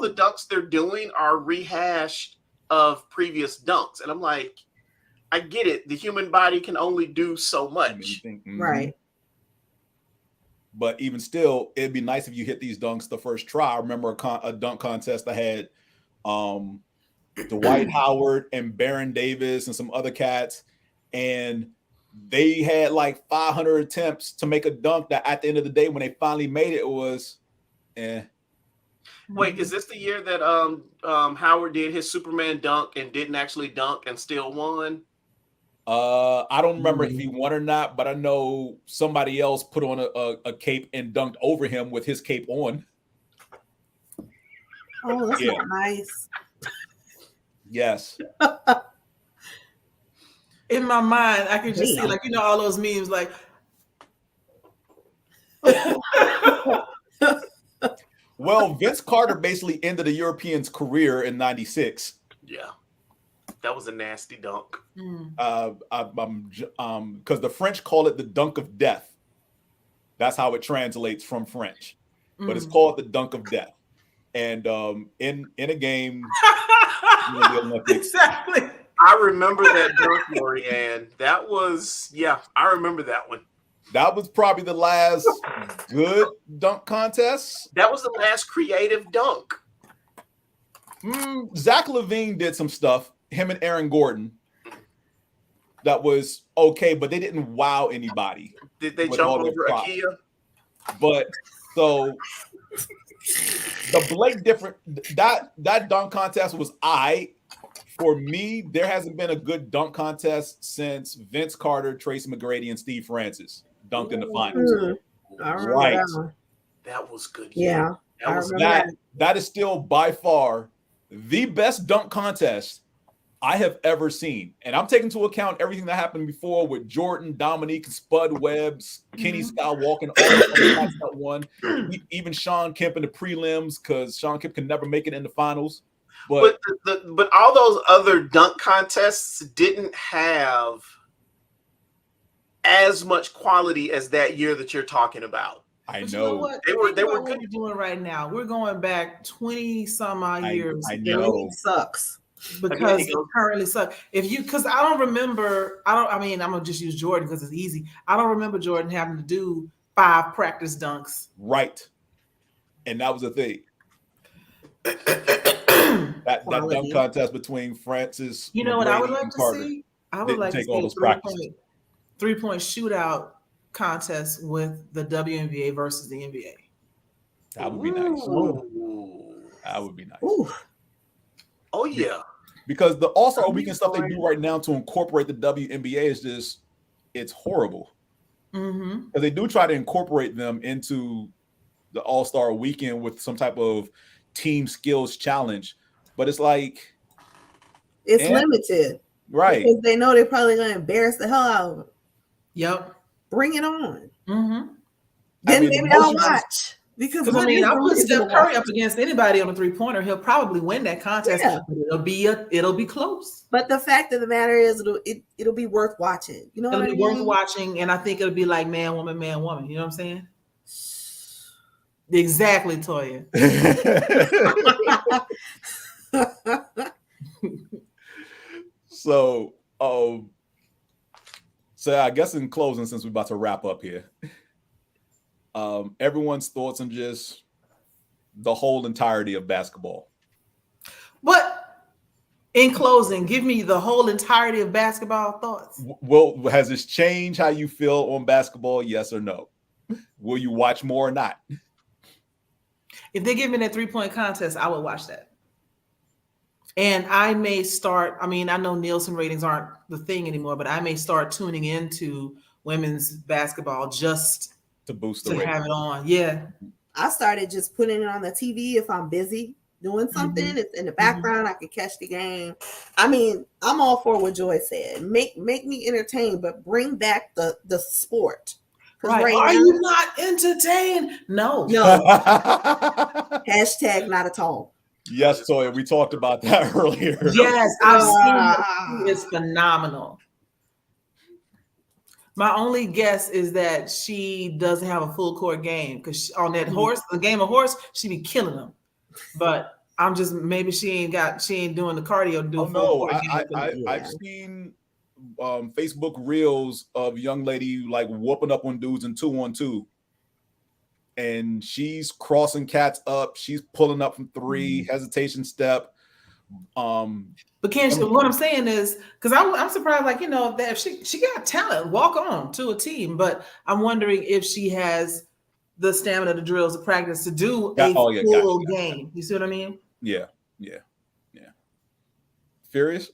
the dunks they're doing are rehashed of previous dunks, and I'm like, I get it. The human body can only do so much, right? But even still, it'd be nice if you hit these dunks the first try. I remember a dunk contest that had Dwight Howard and Baron Davis and some other cats, and they had like 500 attempts to make a dunk that at the end of the day, when they finally made it, it was Wait, is this the year that Howard did his Superman dunk and didn't actually dunk and still won? I don't remember if he won or not, but I know somebody else put on a cape and dunked over him with his cape on. Oh, that's not nice. Yes. In my mind, I can just see, like, all those memes, like. Well, Vince Carter basically ended a European's career in '96. Yeah. That was a nasty dunk. Because the French call it the dunk of death. That's how it translates from French. But it's called the dunk of death. And in a game, the Olympics, exactly. I remember that dunk, Lorianne. That was, I remember that one. That was probably the last good dunk contest. That was the last creative dunk. Zach LaVine did some stuff. Him and Aaron Gordon, that was okay, but they didn't wow anybody. Did they jump over Qiana? But so the Blake that dunk contest was for me. There hasn't been a good dunk contest since Vince Carter, Tracy McGrady, and Steve Francis dunked in the finals. Right, that was good. Yeah, that is still by far the best dunk contest I have ever seen. And I'm taking into account everything that happened before with Jordan, Dominique, Spud Webbs, Kenny Skywalker, all the guys that won, even Sean Kemp in the prelims, because Sean Kemp can never make it in the finals. But all those other dunk contests didn't have as much quality as that year that you're talking about. I know. You know what? They were good. What we're doing right now. We're going back 20 some odd years. I know. It sucks. Because it currently sucks. Because I don't remember, I'm gonna just use Jordan because it's easy. I don't remember Jordan having to do 5 practice dunks. Right. And that was the thing. that dunk contest between Francis. You know what I would like to see? I would like to see a 3-point shootout contest with the WNBA versus the NBA. That would be nice. That would be nice. Ooh. Oh yeah, because the All-Star Weekend stuff they do right now to incorporate the WNBA is just, it's horrible. Because they do try to incorporate them into the All-Star weekend with some type of team skills challenge, but it's like it's limited, right? Because they know they're probably going to embarrass the hell out of them. Yep. Bring it on. Mm-hmm. Then maybe I'll watch. Because I mean, I'll put Steph Curry up against anybody on a 3-pointer. He'll probably win that contest. Yeah. But it'll be close. But the fact of the matter is, it'll be worth watching. You know what I mean? It'll be worth watching, and I think it'll be like man, woman, man, woman. You know what I'm saying? Exactly, Toya. So I guess in closing, since we're about to wrap up here, everyone's thoughts on just the whole entirety of basketball. But in closing, give me the whole entirety of basketball thoughts. Well, has this changed how you feel on basketball? Yes or no? Will you watch more or not? If they give me that 3-point contest, I would watch that. And I may start, I mean, I know Nielsen ratings aren't the thing anymore, but I may start tuning into women's basketball just to boost to have it on. Yeah. I started just putting it on the TV if I'm busy doing something. It's in the background. I can catch the game. I mean, I'm all for what Joy said. Make me entertained, but bring back the sport. Right. Are you not entertained? No. Hashtag not at all. Yes, Toya, we talked about that earlier. Yes, I've seen it. It's phenomenal. My only guess is that she doesn't have a full court game because on that horse, the game of horse, she be killing them. But I'm just maybe she ain't doing the cardio to do a full court game. I've seen Facebook reels of young lady like whooping up on dudes in 2-on-2. And she's crossing cats up. She's pulling up from 3, hesitation step. But what I'm saying is, because I'm surprised, like, you know, that if she got talent, walk on to a team. But I'm wondering if she has the stamina, the drills, the practice to do a full game. You see what I mean? Yeah. Furious?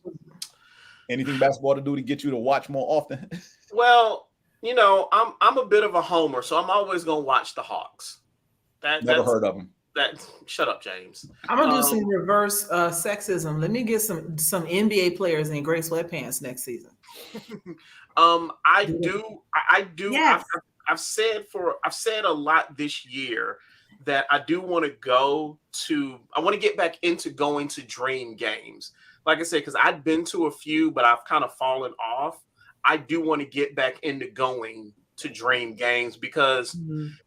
Anything basketball to do to get you to watch more often? Well, you know, I'm a bit of a homer, so I'm always gonna watch the Hawks. Never heard of them. Shut up, James. I'm gonna do some reverse sexism. Let me get some NBA players in gray sweatpants next season. I do. Yes. I've said a lot this year that I do want to I want to get back into going to dream games. Like I said, because I'd been to a few, but I've kind of fallen off. I do want to get back into going to dream games because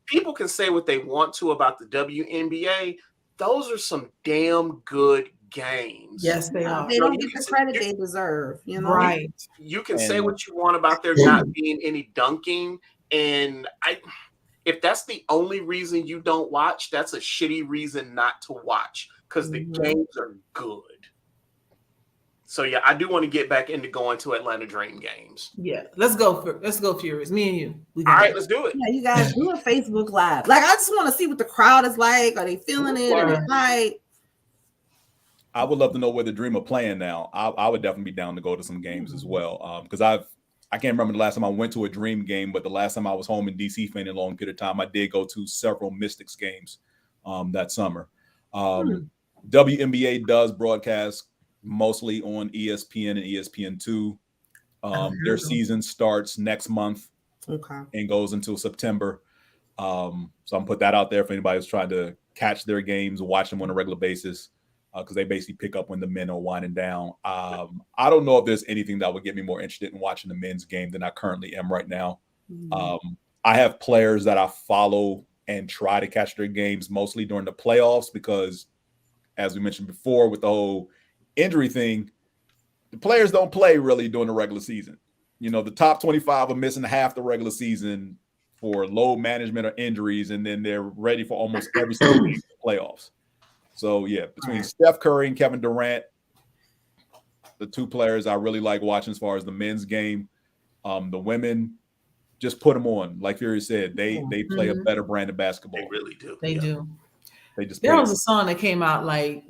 people can say what they want to about the WNBA. Those are some damn good games. Yes, they are. They don't get the credit they deserve, you know? Right. You can say what you want about there not being any dunking. And if that's the only reason you don't watch, that's a shitty reason not to watch because the games are good. So yeah, I do want to get back into going to Atlanta Dream games. Yeah, let's go Furious. Me and you. All right, let's do it. Yeah, you guys do a Facebook Live. Like, I just want to see what the crowd is like. Are they feeling it? Are they like? I would love to know where the Dream are playing now. I would definitely be down to go to some games as well. Because I can't remember the last time I went to a Dream game, but the last time I was home in DC for any long period of time, I did go to several Mystics games that summer. WNBA does broadcast mostly on ESPN and ESPN2. Their season starts next month and goes until September. So I'm put that out there for anybody who's trying to catch their games, watch them on a regular basis, because they basically pick up when the men are winding down. I don't know if there's anything that would get me more interested in watching the men's game than I currently am right now. I have players that I follow and try to catch their games mostly during the playoffs because, as we mentioned before, with the whole injury thing, the players don't play really during the regular season. You know, the top 25 are missing half the regular season for load management or injuries, and then they're ready for almost every single game in the playoffs. So yeah, between Steph Curry and Kevin Durant, the two players I really like watching as far as the men's game. The women, just put them on. Like Fury said, they play a better brand of basketball. They really do. They do. They just there was a song that came out like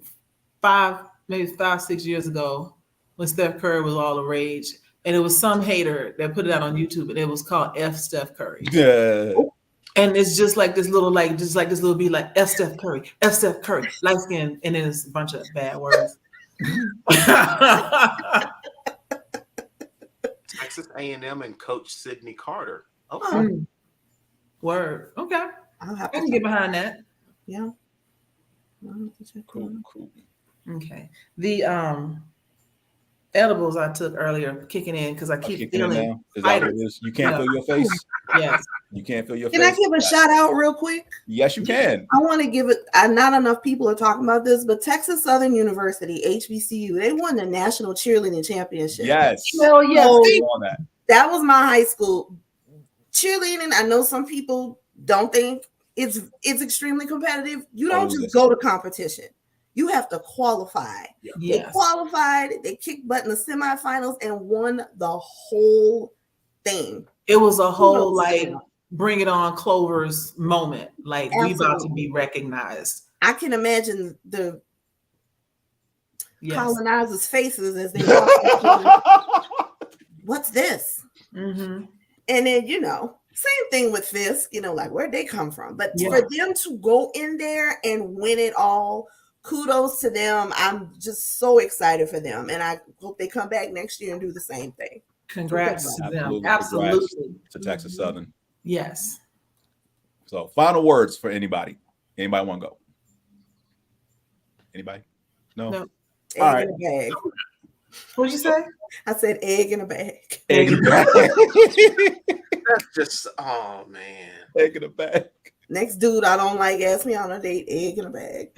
5, 6 years ago when Steph Curry was all the rage. and it was some hater that put it out on YouTube, and it was called F Steph Curry. Yeah. And it's just like this little, like beat, like F Steph Curry, light skin, and then it's a bunch of bad words. Texas A&M and Coach Sidney Carter. Oh. Word. Okay. I I can get behind that. Yeah. Cool. Okay. The edibles I took earlier kicking in because I keep feeling. Is that what it is? You can't feel your face? Yes. You can't feel your Can face? I give a shout out real quick? Yes, you can. I want to give it. Not enough people are talking about this, but Texas Southern University (HBCU) they won the national cheerleading championship. Yes. Hell yes. So, that was my high school cheerleading. I know some people don't think it's extremely competitive. You don't just go to competition. You have to qualify. Yes. They qualified. They kicked butt in the semifinals and won the whole thing. It was a whole like bring it on Clover's moment. Like we about to be recognized. I can imagine the colonizers' faces as they walk into, what's this? Mm-hmm. And then, same thing with Fisk, like where'd they come from? But for them to go in there and win it all, kudos to them. I'm just so excited for them. And I hope they come back next year and do the same thing. Congrats to them. Absolutely. Congrats to Texas Southern. Yes. So final words for anybody. Anybody want to go? Anybody? No? Egg all right. in a bag. What'd you say? I said egg in a bag. Egg in a bag. That's just, oh man. Egg in a bag. Next dude I don't like ask me on a date, egg in a bag.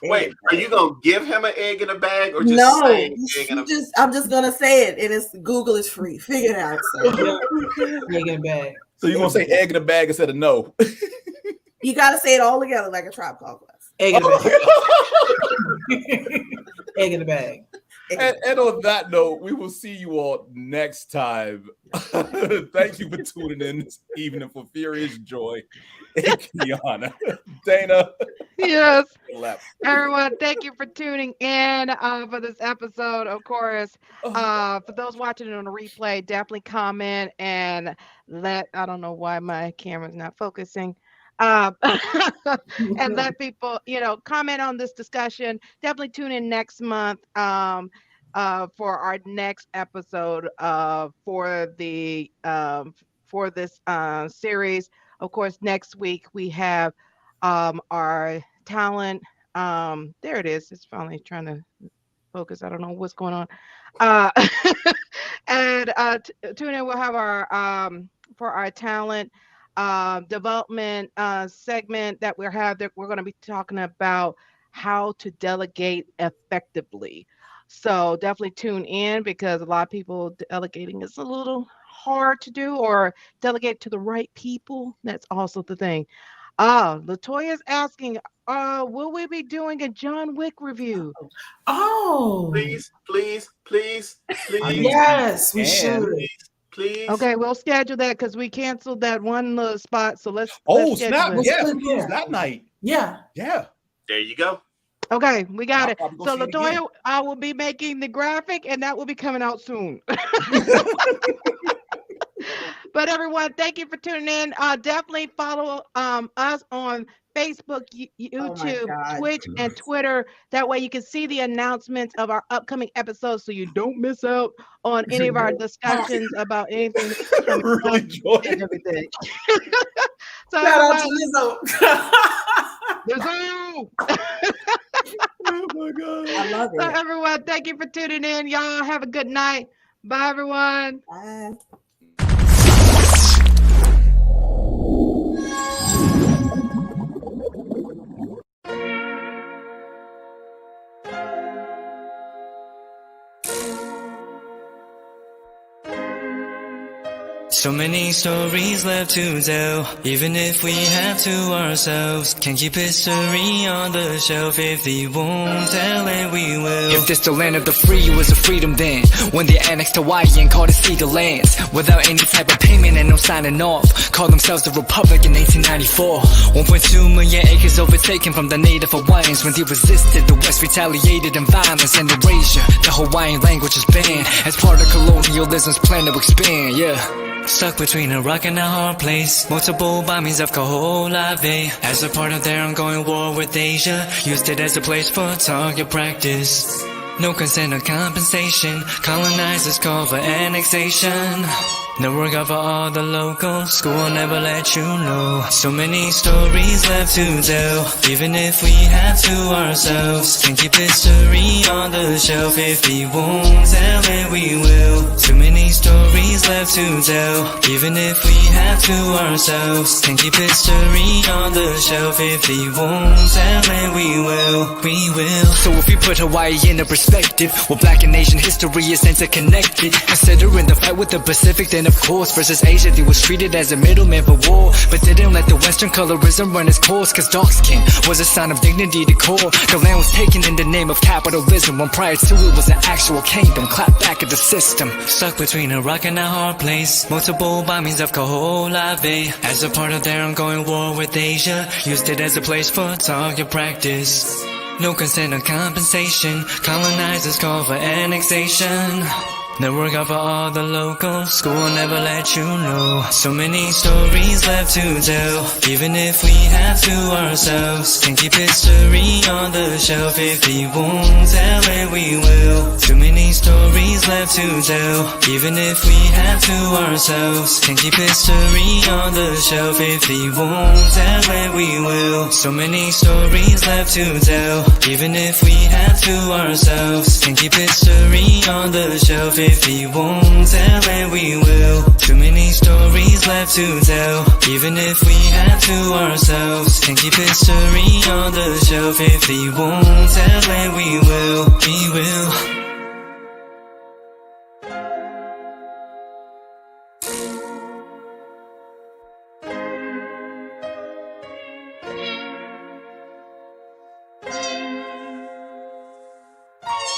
Wait, are you gonna give him an egg in a bag or just say egg in a bag? I'm just gonna say it, and it's Google is free. Figure it out. So. Egg in a bag. So you're gonna say egg in a bag instead of no. You gotta say it all together like a Tribe Called Quest. Egg in a bag. Egg in a bag. And on that note, we will see you all next time. Thank you for tuning in this evening for Furious Joy and Qiana. Dana. Yes. Everyone, thank you for tuning in for this episode. Of course, for those watching it on a replay, definitely comment and I don't know why my camera's not focusing. And let people, comment on this discussion. Definitely tune in next month for our next episode for this series. Of course, next week we have our talent. There it is. It's finally trying to focus. I don't know what's going on. And tune in. We'll have our for our talent development segment that we're going to be talking about how to delegate effectively. So definitely tune in because a lot of people delegating is a little hard to do or delegate to the right people. That's also the thing. Latoya is asking, will we be doing a John Wick review? Oh, please. Yes, we should. Please. Okay, we'll schedule that because we canceled that one spot. So let's. Let's snap! Yes, that night. Yeah. There you go. Okay, we got it. So Latoya, I will be making the graphic, and that will be coming out soon. But everyone, thank you for tuning in. Definitely follow us on Facebook, YouTube, Twitch, and Twitter. That way you can see the announcements of our upcoming episodes so you don't miss out on any of our discussions about anything. Really enjoy everything. So shout out to Lizzo. Lizzo. Oh my God. I love it. So everyone, thank you for tuning in. Y'all have a good night. Bye, everyone. Bye. So many stories left to tell, even if we have to ourselves. Can't keep history on the shelf. If we won't tell it, we will. If this the land of the free, it was a freedom then, when they annexed Hawaii and called it Cedar Lands, without any type of payment and no signing off. Called themselves the Republic in 1894. 1.2 million acres overtaken from the native Hawaiians. When they resisted, the West retaliated in violence and erasure. The Hawaiian language is banned as part of colonialism's plan to expand, yeah. Stuck between a rock and a hard place. Multiple bombings of Kaho'olawe as a part of their ongoing war with Asia. Used it as a place for target practice. No consent or compensation. Colonizers call for annexation. No work out for all the locals. School will never let you know. So many stories left to tell, even if we have to ourselves. Can't keep history on the shelf. If we won't tell it, we will. Too many stories left to tell, even if we have to ourselves. Can't keep history on the shelf. If we won't tell it, we will. We will. So if we put Hawaii into perspective, well, Black and Asian history is interconnected. Considering the fight with the Pacific, then of course, versus Asia, they was treated as a middleman for war, but didn't let the Western colorism run its course, cause dark skin was a sign of dignity to core. The land was taken in the name of capitalism, when prior to it was an actual kingdom. Clap back at the system. Stuck between a rock and a hard place. Multiple bombings of Kaho'olawe as a part of their ongoing war with Asia. Used it as a place for target practice. No consent or compensation. Colonizers call for annexation. No work out for all the locals. School will never let you know. So many stories left to tell, even if we have to ourselves. Can't keep history on the shelf. If we won't tell it, we will. Too many stories left to tell, even if we have to ourselves. Can't keep history on the shelf. If we won't tell it, we will. So many stories left to tell, even if we have to ourselves. Can't keep history on the shelf. If we won't tell it, we will. Too many stories left to tell, even if we have to ourselves. Can't keep history on the shelf. If we won't tell it, we will. We will.